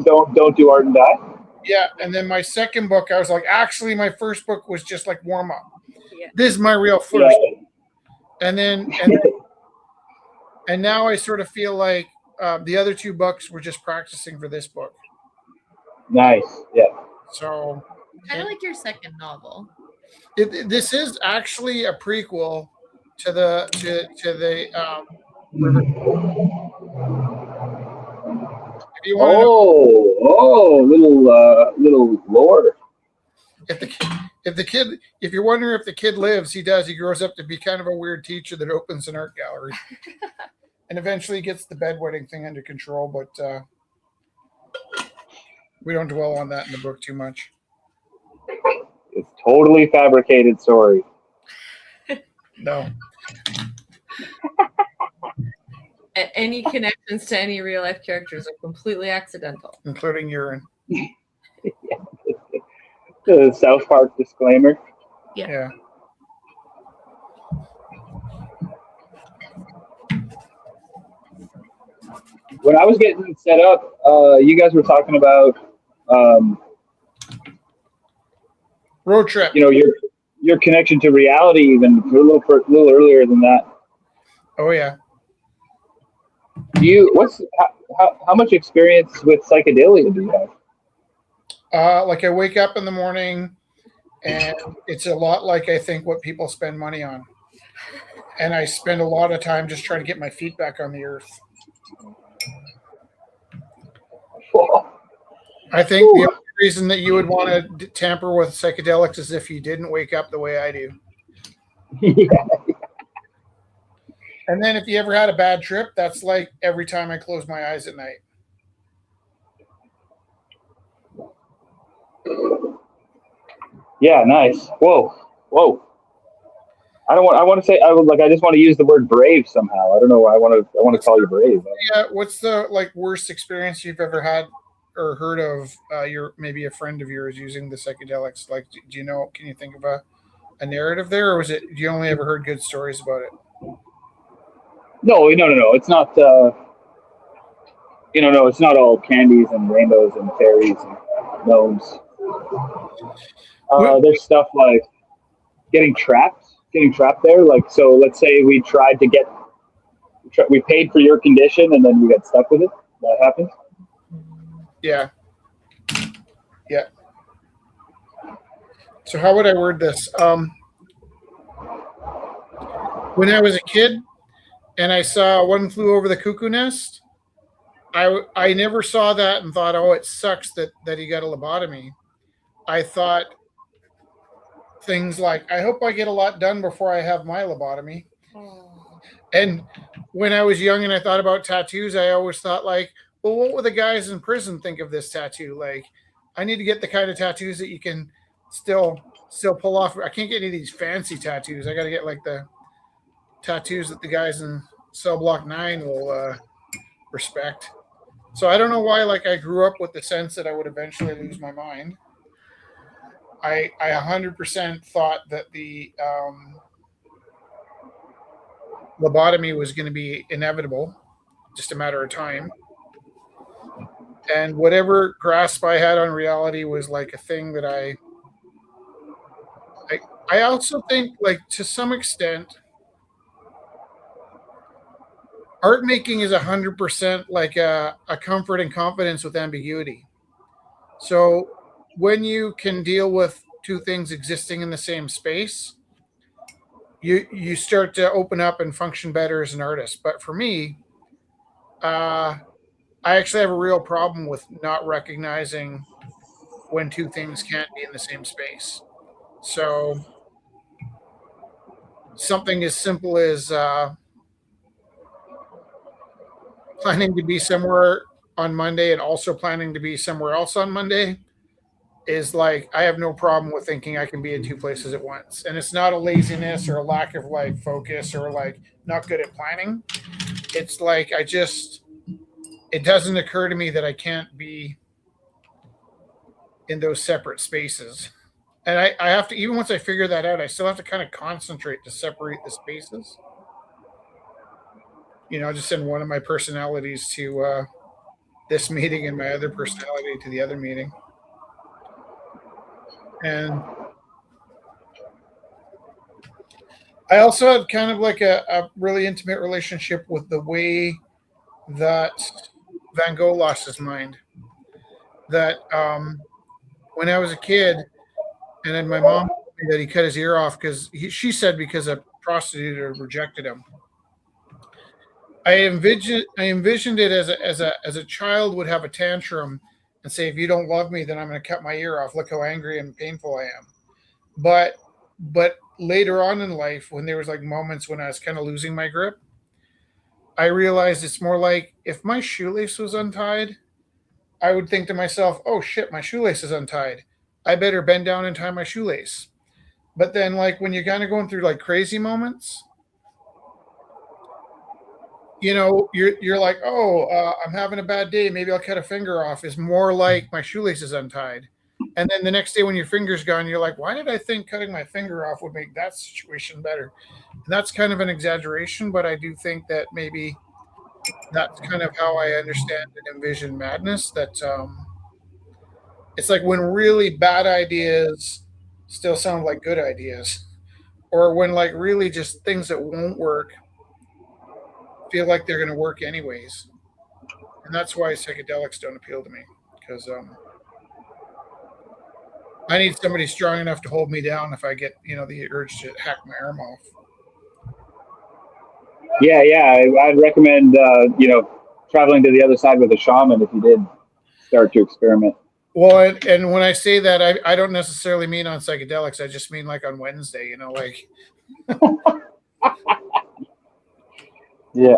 don't do art and die. Yeah, and then my second book, I was like, actually, my first book was just like warm up. Yeah. This is my real first, and now I sort of feel like the other two books were just practicing for this book. Nice, yeah. So kind of like your second novel. This is actually a prequel to the River. If you want little lore. If you're wondering if the kid lives, he does. He grows up to be kind of a weird teacher that opens an art gallery, and eventually gets the bedwetting thing under control. But we don't dwell on that in the book too much. It's totally fabricated story. No. Any connections to any real life characters are completely accidental, including urine. The South Park disclaimer. Yeah. When I was getting set up, you guys were talking about road trip. Your connection to reality, even a little earlier than that. Oh yeah. How much experience with psychedelia do you have? Like I wake up in the morning, and it's a lot like I think what people spend money on, and I spend a lot of time just trying to get my feet back on the earth. I think the only reason that you would want to tamper with psychedelics is if you didn't wake up the way I do. Yeah. And then if you ever had a bad trip, that's like every time I close my eyes at night. Yeah, nice. Whoa. I don't want. I want to say. I would like. I just want to use the word brave somehow. I don't know. I want to. I want to call you brave. Yeah, what's the like worst experience you've ever had or heard of? Your maybe a friend of yours using the psychedelics. Like, do you know? Can you think of a narrative there, or was it you only ever heard good stories about it? No, no, no, no. It's not. No, it's not all candies and rainbows and fairies and gnomes. What? There's stuff like getting trapped there. Like, so let's say we tried to get, we paid for your condition and then we got stuck with it. That happens. Yeah, yeah. So how would I word this? When I was a kid and I saw One Flew Over the Cuckoo Nest, I never saw that and thought, oh, it sucks that he got a lobotomy. I thought things like, I hope I get a lot done before I have my lobotomy. And when I was young and I thought about tattoos, I always thought like, well, what would the guys in prison think of this tattoo? Like, I need to get the kind of tattoos that you can still pull off. I can't get any of these fancy tattoos. I got to get like the tattoos that the guys in Cell Block 9 will respect. So I don't know why, like, I grew up with the sense that I would eventually lose my mind. I 100% thought that the lobotomy was going to be inevitable, just a matter of time. And whatever grasp I had on reality was like a thing that I also think, like, to some extent, art making is 100% like a comfort and confidence with ambiguity. So when you can deal with two things existing in the same space, you start to open up and function better as an artist. But for me, I actually have a real problem with not recognizing when two things can't be in the same space. So something as simple as planning to be somewhere on Monday and also planning to be somewhere else on Monday is like, I have no problem with thinking I can be in two places at once. And it's not a laziness or a lack of like focus or like not good at planning. It's like, it doesn't occur to me that I can't be in those separate spaces. And I have to, even once I figure that out, I still have to kind of concentrate to separate the spaces. Just send one of my personalities to this meeting and my other personality to the other meeting. And I also had kind of like a really intimate relationship with the way that Van Gogh lost his mind. That when I was a kid, and then my mom told me that he cut his ear off she said because a prostitute had rejected him. I envisioned it as a child would have a tantrum and say, if you don't love me, then I'm going to cut my ear off. Look how angry and painful I am. But later on in life, when there was like moments when I was kind of losing my grip, I realized it's more like if my shoelace was untied, I would think to myself, oh shit, my shoelace is untied. I better bend down and tie my shoelace. But then like when you're kind of going through like crazy moments, you're like, oh, I'm having a bad day. Maybe I'll cut a finger off. Is more like my shoelace is untied. And then the next day when your finger's gone, you're like, why did I think cutting my finger off would make that situation better? And that's kind of an exaggeration, but I do think that maybe that's kind of how I understand and envision madness. That it's like when really bad ideas still sound like good ideas, or when like really just things that won't work feel like they're going to work anyways. And that's why psychedelics don't appeal to me, because I need somebody strong enough to hold me down if I get the urge to hack my arm off. Yeah, I'd recommend traveling to the other side with a shaman if you did start to experiment. Well, and when I say that, I don't necessarily mean on psychedelics. I just mean like on Wednesday, like. Yeah.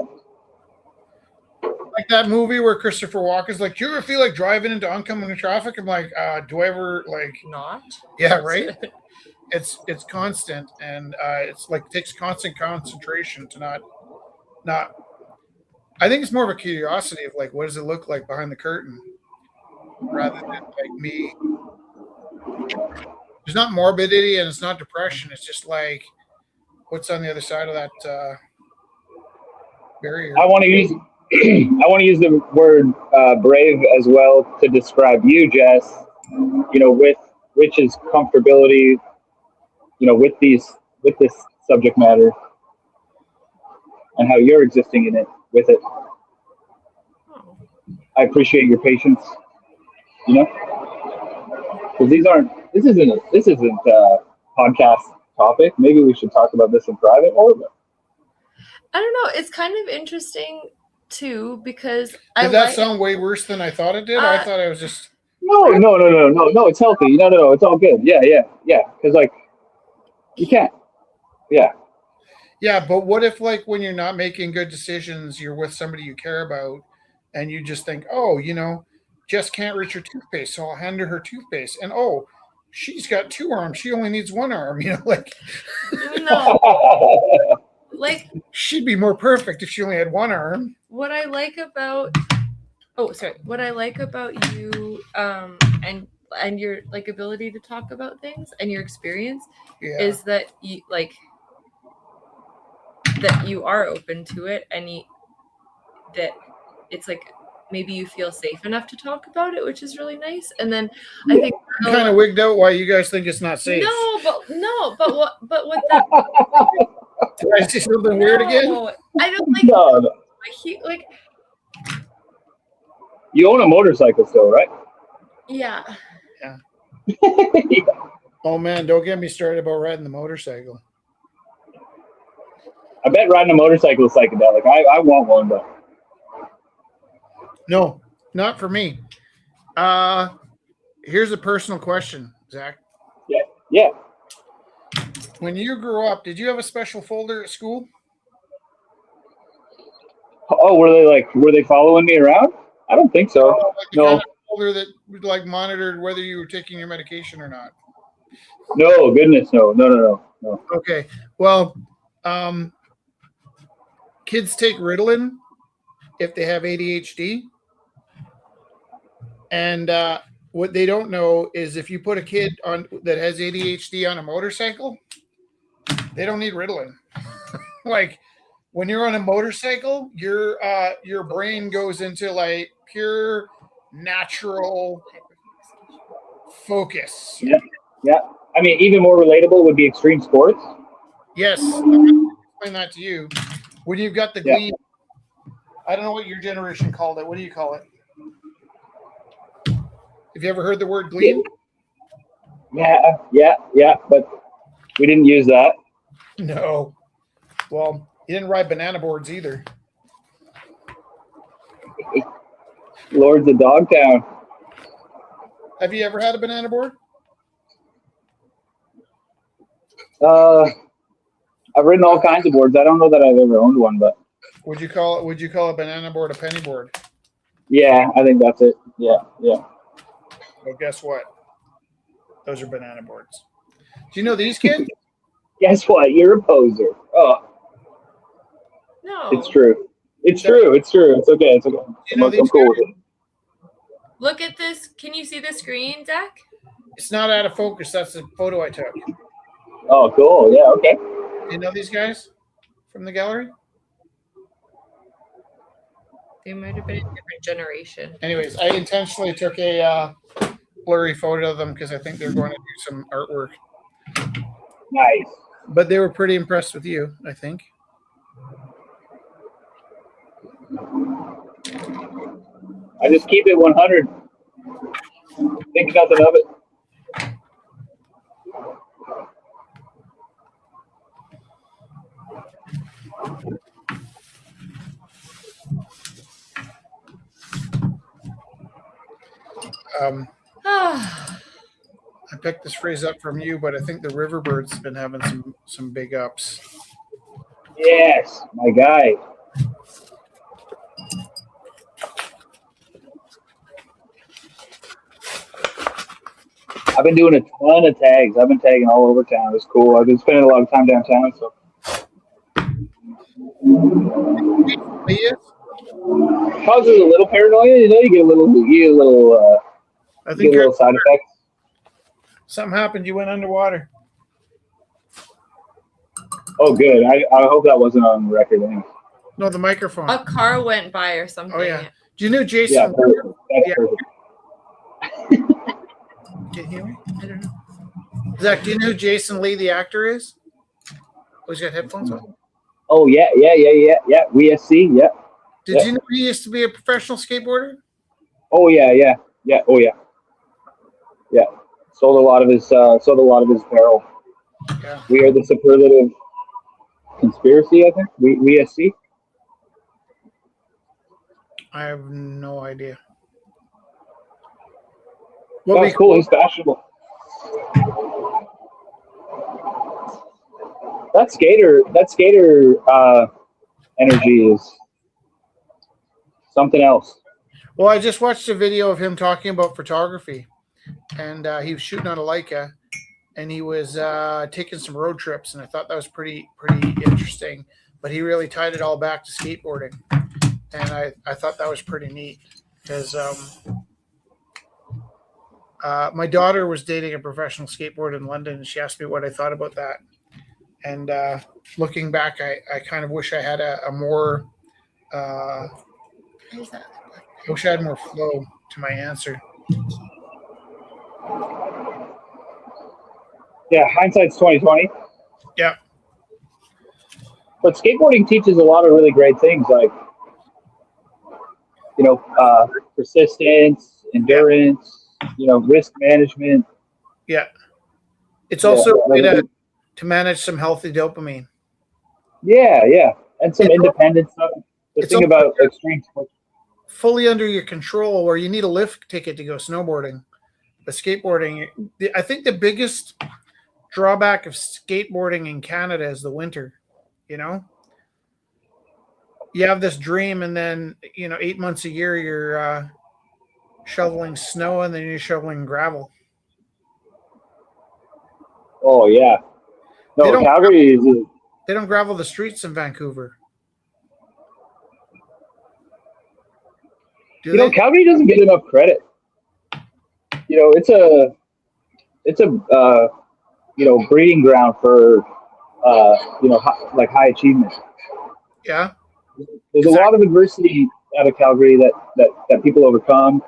Like that movie where Christopher Walken's like, do you ever feel like driving into oncoming traffic? I'm like, do I ever like Not? Yeah, right. it's constant, and it's like it takes constant concentration to not. I think it's more of a curiosity of like, what does it look like behind the curtain, rather than like me. There's not morbidity and it's not depression. It's just like what's on the other side of that barrier. I want to use I want to use the word brave as well to describe you, Jess. You know, with which is comfortability. You know, with this subject matter and how you're existing in it with it. Oh. I appreciate your patience. You know, because this isn't a podcast topic. Maybe we should talk about this in private or. I don't know. It's kind of interesting too because Did that sound way worse than I thought it did? I thought I was just No. It's healthy. No. It's all good. Yeah. Because like you can't. Yeah. Yeah, but what if like when you're not making good decisions, you're with somebody you care about, and you just think, oh, you know, Jess can't reach her toothpaste, so I'll hand her toothpaste, and oh, she's got 2 arms, she only needs 1 arm. You know, like no. Like she'd be more perfect if she only had 1 arm. What I like about you and your like ability to talk about things and your experience is that you like that you are open to it, and that it's like maybe you feel safe enough to talk about it, which is really nice. And then I think I'm kind of wigged out why you guys think it's not safe. But what that did I see something weird again? I don't like no. Like you own a motorcycle still, right? Yeah. Oh man, don't get me started about riding the motorcycle. I bet riding a motorcycle is psychedelic. I want one, but no, not for me. Here's a personal question, Zach. Yeah. When you grew up, did you have a special folder at school? Oh, were they following me around? I don't think so. The kind of folder that like monitored whether you were taking your medication or not. No, goodness, no. Okay, well, kids take Ritalin if they have ADHD, and what they don't know is if you put a kid on that has ADHD on a motorcycle, they don't need Ritalin. Like when you're on a motorcycle, your brain goes into like pure natural focus. Yeah. I mean, even more relatable would be extreme sports. Yes, I'm going to explain that to you. When you've got the gleam, I don't know what your generation called it. What do you call it? Have you ever heard the word gleam? Yeah, but we didn't use that. No. Well, you didn't ride banana boards either. Lords of Dogtown. Have you ever had a banana board? I've ridden all kinds of boards. I don't know that I've ever owned one, but Would you call a banana board a penny board? yeah, I think that's it. Yeah. Well, guess what? Those are banana boards. Do you know these kids? Guess what? You're a poser. Oh, No. it's true. It's true. It's okay. I'm cool with it. Look at this. Can you see the screen, Zach? It's not out of focus. That's the photo I took. Oh, cool. Yeah. Okay. Do you know these guys from the gallery? They might have been a different generation. Anyways, I intentionally took a blurry photo of them because I think they're going to do some artwork. Nice. But they were pretty impressed with you, I think. I just keep it 100. Think nothing of it. I picked this phrase up from you, but I think the Riverbirds have been having some big ups. Yes, my guy. I've been doing a ton of tags. I've been tagging all over town. It's cool. I've been spending a lot of time downtown. So Yes. causes a little paranoia. You know, you get a little, I you think get a little side effects. something happened. You went underwater. Oh, good. I hope that wasn't on record. Anyway. No, the microphone. A car went by or something. Oh yeah. Do you know Yeah, Jason? perfect. That's Yeah. perfect. Can you hear me? I don't know. Zach, do you know who Jason Lee, the actor, is? Oh, he's got headphones on. Oh yeah. VSC. Yeah. Did you know he used to be a professional skateboarder? Oh yeah. Oh yeah. Yeah. Sold a lot of his apparel. Yeah. We are the superlative conspiracy. I think VSC. I have no idea. That's cool. He's fashionable. That skater energy is something else. Well, I just watched a video of him talking about photography, and he was shooting on a Leica, and he was taking some road trips, and I thought that was pretty interesting. But he really tied it all back to skateboarding, and I thought that was pretty neat because my daughter was dating a professional skateboarder in London, and she asked me what I thought about that. And looking back, I kind of wish I had a more I wish I had more flow to my answer. Yeah, hindsight's 20/20. Yeah. But skateboarding teaches a lot of really great things, like persistence, endurance, risk management. Yeah. It's also a way to manage some healthy dopamine. Yeah. And some independent stuff. The thing about extreme sports. Fully under your control, where you need a lift ticket to go snowboarding. But skateboarding, I think the biggest drawback of skateboarding in Canada is the winter. You have this dream, and then 8 months a year you're shoveling snow, and then you're shoveling gravel. Oh yeah. No, Calgary is. They don't gravel the streets in Vancouver. Calgary doesn't get enough credit. It's a breeding ground for high achievement. Yeah. There's a lot of adversity out of Calgary that people overcome.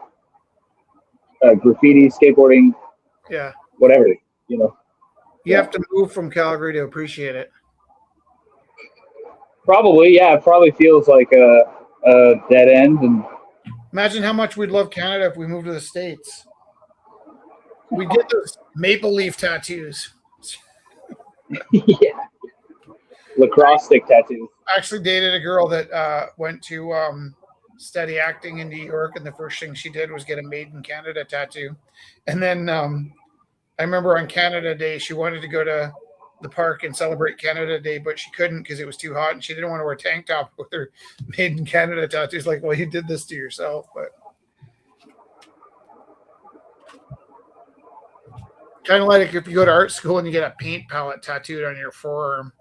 Graffiti, skateboarding. Yeah. Whatever. You have to move from Calgary to appreciate it. Probably, yeah. It probably feels like a dead end. And imagine how much we'd love Canada if we moved to the States. We get those maple leaf tattoos. Yeah. Lacrosse stick tattoos. I actually dated a girl that went to study acting in New York, and the first thing she did was get a Made in Canada tattoo. And then I remember on Canada Day, she wanted to go to the park and celebrate Canada Day, but she couldn't because it was too hot, and she didn't want to wear a tank top with her Made in Canada tattoos. Like, well, you did this to yourself. But kind of like if you go to art school and you get a paint palette tattooed on your forearm.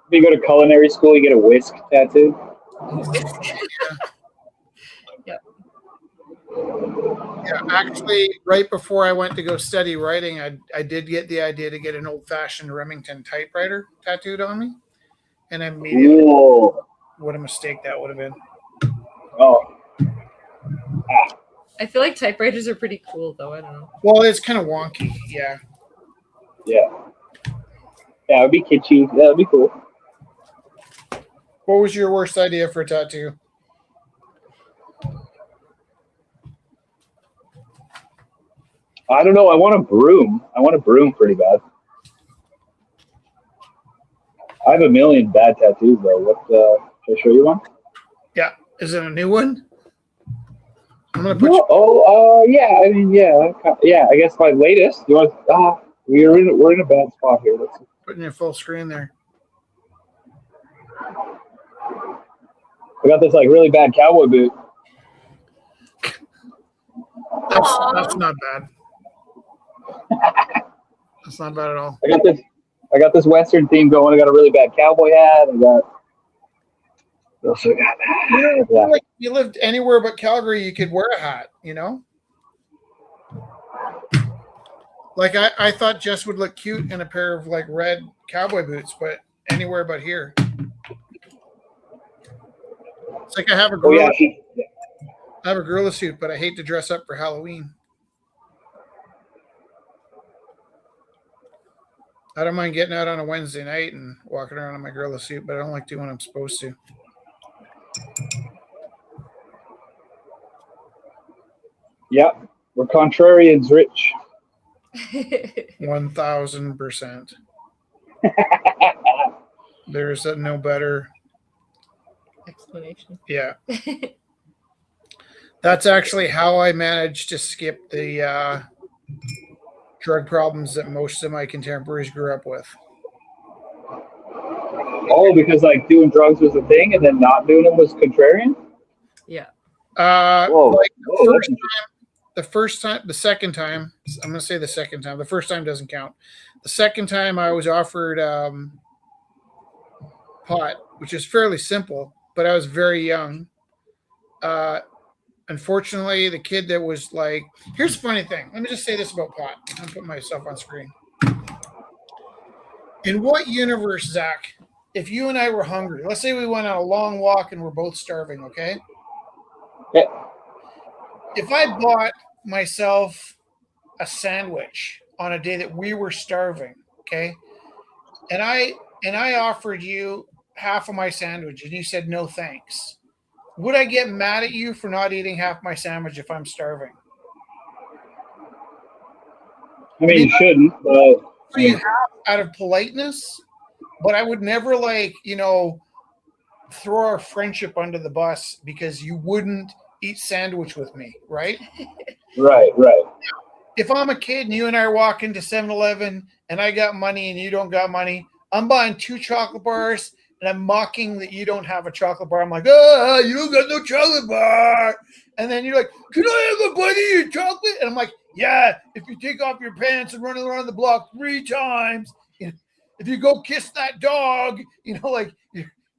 If you go to culinary school, you get a whisk tattoo. Yeah, actually, right before I went to go study writing, I did get the idea to get an old-fashioned Remington typewriter tattooed on me, and I immediately, what a mistake that would have been. Oh, I feel like typewriters are pretty cool, though. I don't know. Well, it's kind of wonky, yeah. Yeah, it'd be kitschy. Yeah, it'd be cool. What was your worst idea for a tattoo? I don't know. I want a broom. Pretty bad. I have a million bad tattoos though. What? Should I show you one? Yeah. Is it a new one? I'm gonna put. Yeah. I mean, yeah. I guess my latest. You want? We're in a bad spot here. Putting your full screen there. I got this like really bad cowboy boot. That's not bad. That's not bad at all. I got this Western theme going. I got a really bad cowboy hat. I got. Like you lived anywhere but Calgary, you could wear a hat. You know. Like I thought Jess would look cute in a pair of like red cowboy boots, but anywhere but here. It's like I have a gorilla. I have a gorilla suit, but I hate to dress up for Halloween. I don't mind getting out on a Wednesday night and walking around in my gorilla suit, but I don't like doing what I'm supposed to. Yep, we're contrarians, Rich. 1000%. There's no better explanation. Yeah. That's actually how I managed to skip the drug problems that most of my contemporaries grew up with. Oh, because like doing drugs was a thing and then not doing them was contrarian? Yeah. Like the second time, I'm going to say the second time. The first time doesn't count. The second time I was offered pot, which is fairly simple, but I was very young. Unfortunately, the kid that was like, here's the funny thing. Let me just say this about pot. I'm putting myself on screen. In what universe, Zach, if you and I were hungry, let's say we went on a long walk and we're both starving, okay? Yeah. If I bought myself a sandwich on a day that we were starving, okay, and I offered you half of my sandwich and you said no thanks, would I get mad at you for not eating half my sandwich if I'm starving? I mean, you shouldn't, but out of politeness, but I would never throw our friendship under the bus because you wouldn't eat sandwich with me, right? Right. If I'm a kid and you and I walk into 7-Eleven and I got money and you don't got money, I'm buying 2 chocolate bars and I'm mocking that you don't have a chocolate bar. I'm like, you don't got no chocolate bar. And then you're like, can I have a bite of your chocolate? And I'm like, yeah, if you take off your pants and run around the block 3 times, if you go kiss that dog, like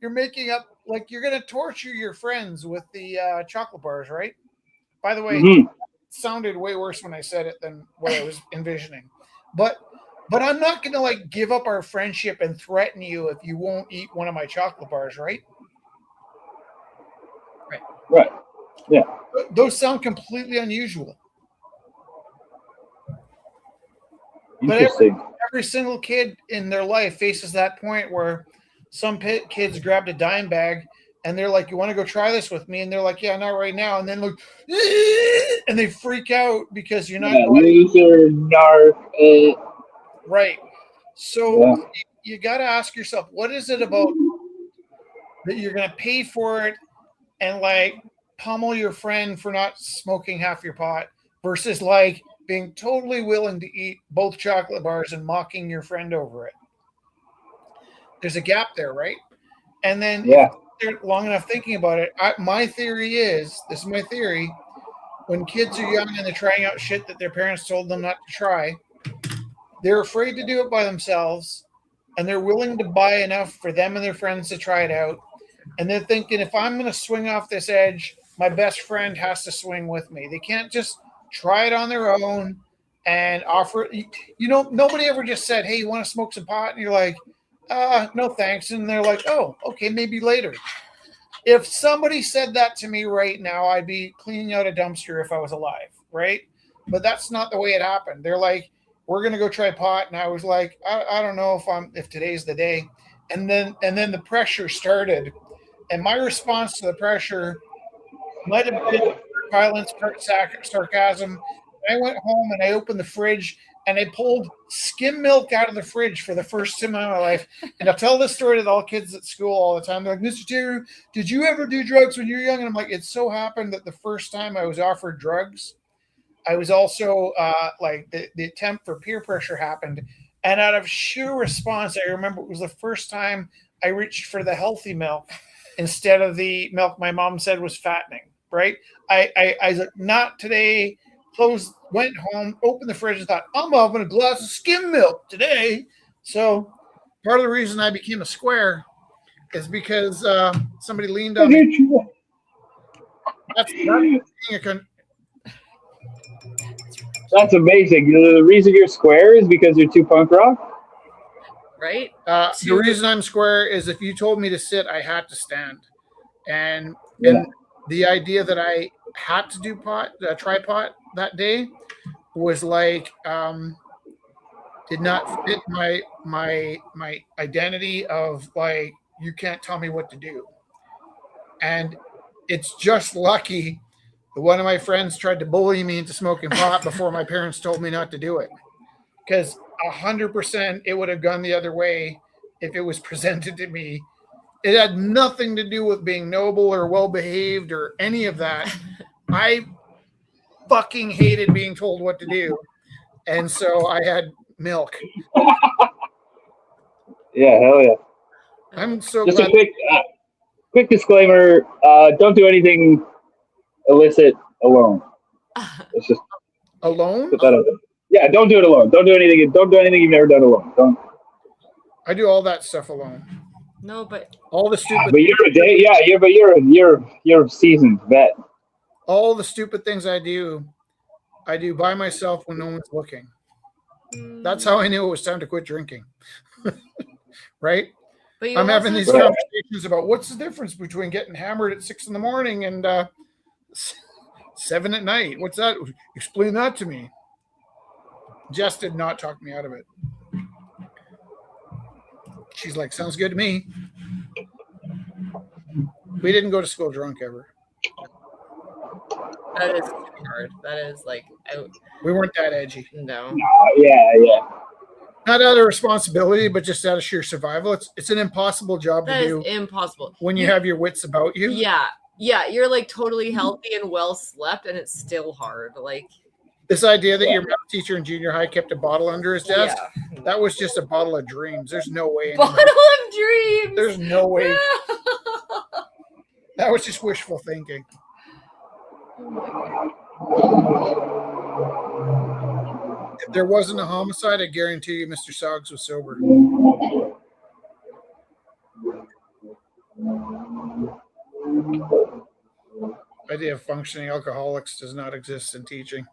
you're making up, like you're going to torture your friends with the chocolate bars, right? By the way, it sounded way worse when I said it than what I was envisioning. But I'm not going to give up our friendship and threaten you if you won't eat one of my chocolate bars, right? Right. Yeah. Those sound completely unusual. Interesting. But every single kid in their life faces that point where some kids grabbed a dime bag and they're like, you want to go try this with me? And they're like, yeah, not right now. And then look, and they freak out because you're not loser, narc. Right. So you got to ask yourself, what is it about that you're going to pay for it and pummel your friend for not smoking half your pot versus being totally willing to eat both chocolate bars and mocking your friend over it? There's a gap there, right? And then if you're long enough thinking about it, my theory is, this is my theory, when kids are young and they're trying out shit that their parents told them not to try, they're afraid to do it by themselves, and they're willing to buy enough for them and their friends to try it out. And they're thinking, if I'm going to swing off this edge, my best friend has to swing with me. They can't just try it on their own and offer it. Nobody ever just said, hey, you want to smoke some pot? And you're like, no, thanks. And they're like, oh, okay, maybe later. If somebody said that to me right now, I'd be cleaning out a dumpster if I was alive, right? But that's not the way it happened. They're like, we're going to go try pot. And I was like, I don't know if today's the day. And then the pressure started. And my response to the pressure might have been violence, sarcasm. I went home and I opened the fridge and I pulled skim milk out of the fridge for the first time in my life. And I'll tell this story to all kids at school all the time. They're like, Mr. Taylor, did you ever do drugs when you were young? And I'm like, it so happened that the first time I was offered drugs, I was also the attempt for peer pressure happened. And out of sheer response, I remember it was the first time I reached for the healthy milk. instead of the milk my mom said was fattening, right? I was like, not today. Closed, went home, opened the fridge, and thought, I'm having a glass of skim milk today. So part of the reason I became a square is because somebody leaned on me. That's being That's amazing. The reason you're square is because you're too punk rock? Right? the reason I'm square is if you told me to sit, I had to stand. And Yeah. and the idea that I had to do tripod that day was like did not fit my identity of like you can't tell me what to do. And it's just lucky that one of my friends tried to bully me into smoking pot before my parents told me not to do it. Because 100% it would have gone the other way if it was presented to me. It had nothing to do with being noble or well behaved or any of that. I fucking hated being told what to do. And so I had milk. Yeah, hell yeah. I'm so Just glad. a quick disclaimer: don't do anything illicit alone. Let's just Alone? put that out there. Yeah, don't do it alone. Don't do anything. Don't do anything you've never done alone. Don't. I do all that stuff alone. No, but All the stupid. But you're a day. Yeah, you're a seasoned vet. All the stupid things I do by myself when no one's looking. That's how I knew it was time to quit drinking. Right? but you I'm having also these Right. conversations about what's the difference between getting hammered at 6 a.m. and 7 p.m. What's that? Explain that to me. Jess did not talk me out of it. She's like, sounds good to me. We didn't go to school drunk ever. that is hard. That is like We weren't that edgy. no. Yeah. Not out of responsibility, but just out of sheer survival. It's an impossible job That to is do impossible. when you have your wits about you. Yeah. You're like totally healthy and well slept, and it's still hard. Like This idea that your math teacher in junior high kept a bottle under his desk, yeah. that was just a bottle of dreams. There's no way. Bottle of dreams. There's no way. That was just wishful thinking. If there wasn't a homicide, I guarantee you Mr. Soggs was sober. The idea of functioning alcoholics does not exist in teaching.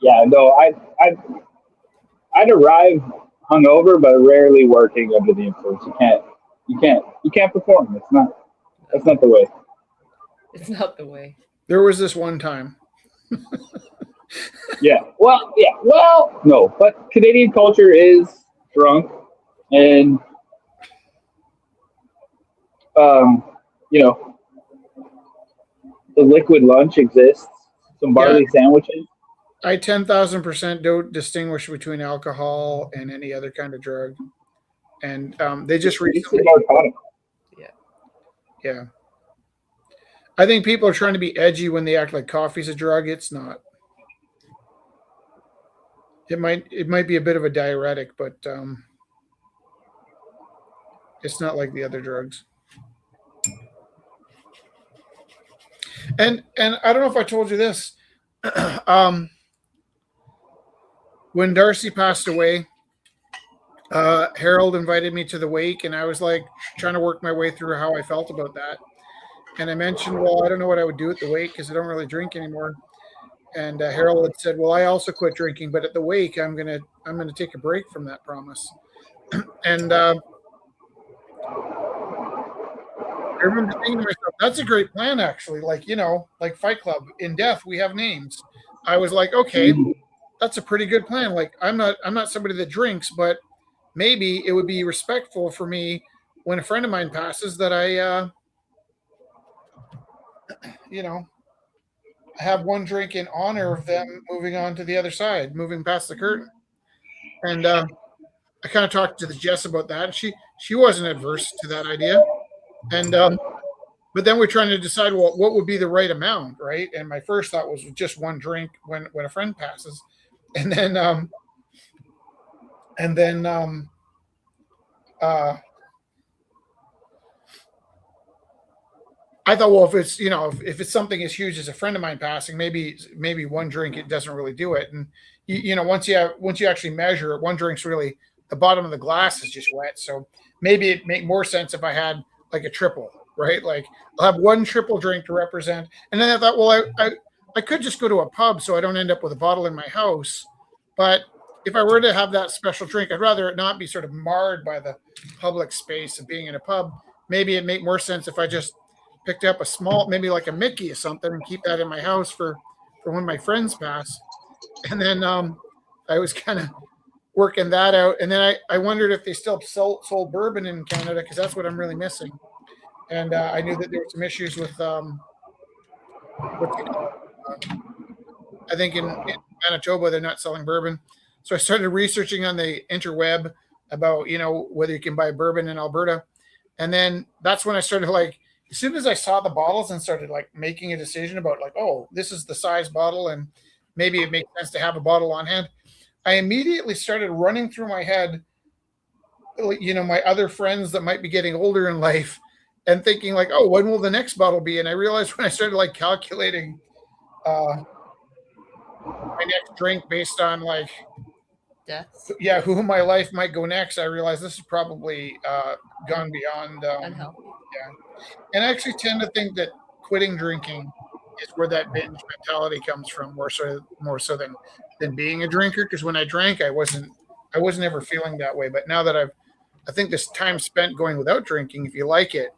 Yeah, no, I'd arrive hungover, but rarely working under the influence. You can't perform. That's not the way. It's not the way. There was this one time. Yeah. Well, no, but Canadian culture is drunk, and the liquid lunch exists. Some barley sandwiches. I 10,000% don't distinguish between alcohol and any other kind of drug. And they just recently. Yeah. I think people are trying to be edgy when they act like coffee's a drug. It's not. It might be a bit of a diuretic, but it's not like the other drugs. And I don't know if I told you this. When Darcy passed away, Harold invited me to the wake, and I was like trying to work my way through how I felt about that. And I mentioned, well, I don't know what I would do at the wake because I don't really drink anymore. And Harold had said, well, I also quit drinking, but at the wake, I'm gonna take a break from that promise. And I remember thinking to myself, that's a great plan, actually. Like, like Fight Club, in death, we have names. I was like, okay, that's a pretty good plan. Like, I'm not somebody that drinks, but maybe it would be respectful for me when a friend of mine passes that I have one drink in honor of them moving on to the other side, moving past the curtain. And I kind of talked to the Jess about that. And she wasn't adverse to that idea. And But then we're trying to decide, well, what would be the right amount, right? And my first thought was just one drink when a friend passes, and then I thought, well, if it's if it's something as huge as a friend of mine passing, maybe one drink it doesn't really do it. And once you actually measure it, one drink's really the bottom of the glass is just wet. So maybe it'd make more sense if I had like a triple, right? Like I'll have one triple drink to represent. And then I thought, well, I could just go to a pub so I don't end up with a bottle in my house. But if I were to have that special drink, I'd rather it not be sort of marred by the public space of being in a pub. Maybe it'd make more sense if I just picked up a small, maybe like a Mickey or something, and keep that in my house for when my friends pass. And then I was kind of working that out. And then I wondered if they still sold bourbon in Canada, because that's what I'm really missing. And I knew that there were some issues with I think in Manitoba they're not selling bourbon. So I started researching on the interweb about whether you can buy bourbon in Alberta. And then that's when I started, like, as soon as I saw the bottles and started like making a decision about like, oh, this is the size bottle and maybe it makes sense to have a bottle on hand, I immediately started running through my head, my other friends that might be getting older in life and thinking like, oh, when will the next bottle be? And I realized when I started like calculating my next drink based on like, Deaths. yeah, who in my life might go next, I realized this is probably gone beyond Unhealthy. yeah. And I actually tend to think that quitting drinking is where that binge mentality comes from, more so than being a drinker. Because when I drank, I wasn't ever feeling that way. But now that I think this time spent going without drinking, if you like it,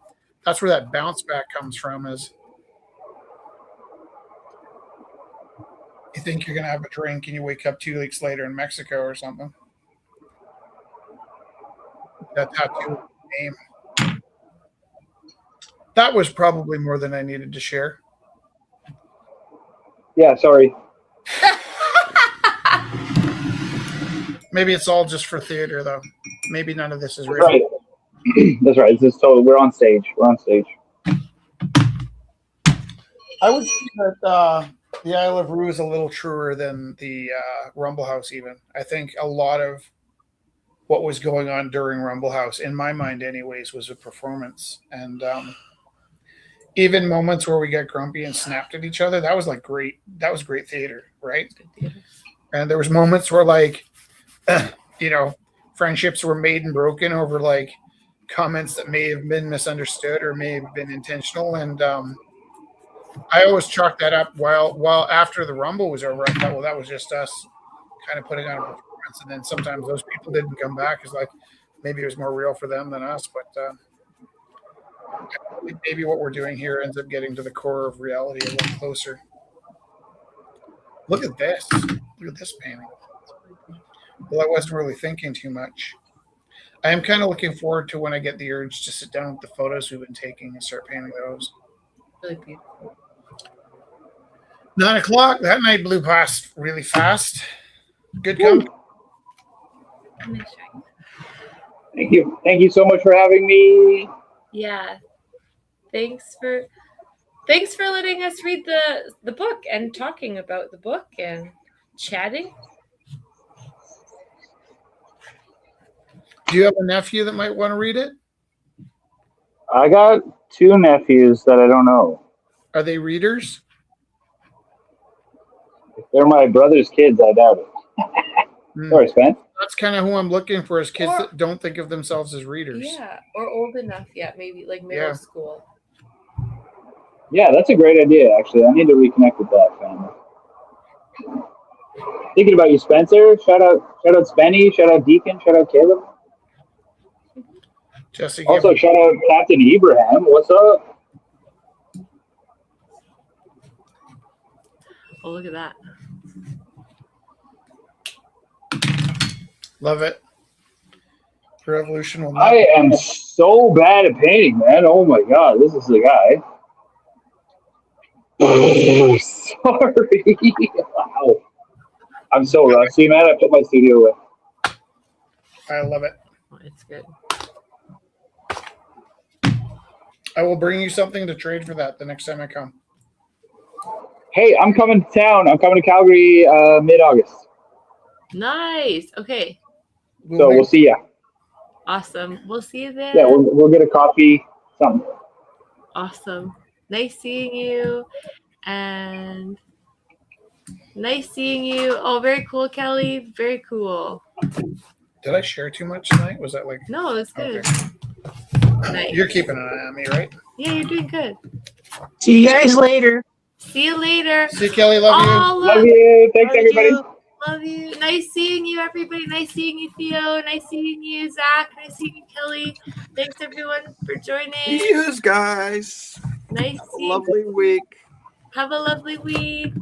that's where that bounce back comes from. Is you think you're gonna have a drink and you wake up 2 weeks later in Mexico or something. That tattoo name. That was probably more than I needed to share. Yeah, sorry. Maybe it's all just for theater, though. Maybe none of this is That's real. right. That's right. It's total. We're on stage. I would say that the Isle of Roux is a little truer than the Rumble House, even. I think a lot of what was going on during Rumble House, in my mind anyways, was a performance. And even moments where we got grumpy and snapped at each other, that was like great. That was great theater, right? And there was moments where like, friendships were made and broken over like comments that may have been misunderstood or may have been intentional. And I always chalked that up while after the Rumble was over. I thought, well, that was just us kind of putting on a performance. And then sometimes those people didn't come back. It's like maybe it was more real for them than us. But maybe what we're doing here ends up getting to the core of reality a little closer. Look at this. Look at this painting. Well, I wasn't really thinking too much. I am kind of looking forward to when I get the urge to sit down with the photos we've been taking and start painting those. Really beautiful. 9 o'clock. That night blew past really fast. Good company. Thank you. Thank you so much for having me. Yeah. Thanks for letting us read the book and talking about the book and chatting. Do you have a nephew that might want to read it? I got 2 nephews that I don't know. Are they readers? If they're my brother's kids, I doubt it. Sorry, Spence. That's kind of who I'm looking for, is kids that don't think of themselves as readers. Yeah, or old enough yet, maybe like middle school. Yeah, that's a great idea, actually. I need to reconnect with that family. Thinking about you, Spencer. Shout out Spenny. Shout out Deacon. Shout out Caleb. Jesse, also, shout out Captain Ibrahim. What's up? Oh, look at that. Love it. The revolution will not. I am so bad at painting, man. Oh my god, this is the guy. Sorry. Wow. I'm so rusty, man. I put my studio away. I love it. Oh, it's good. I will bring you something to trade for that the next time I come. Hey, I'm coming to town. I'm coming to Calgary mid-August. Nice. Okay. So we'll see ya. Awesome. We'll see you then. Yeah, we'll get a coffee, something. Awesome. Nice seeing you. And nice seeing you. Oh, very cool, Kelly. Very cool. Did I share too much tonight? Was that like? No, it's good. Okay. Nice. You're keeping an eye on me, right? Yeah, you're doing good. See you guys later. See you later. See you, Kelly. Love you. Oh, Love look. you. Thanks, Love everybody. you. Love you. Nice seeing you, everybody. Nice seeing you, Theo. Nice seeing you, Zach. Nice seeing you, Kelly. Thanks, everyone, for joining. Yes, guys. Nice Have a seeing lovely week. Have a lovely week.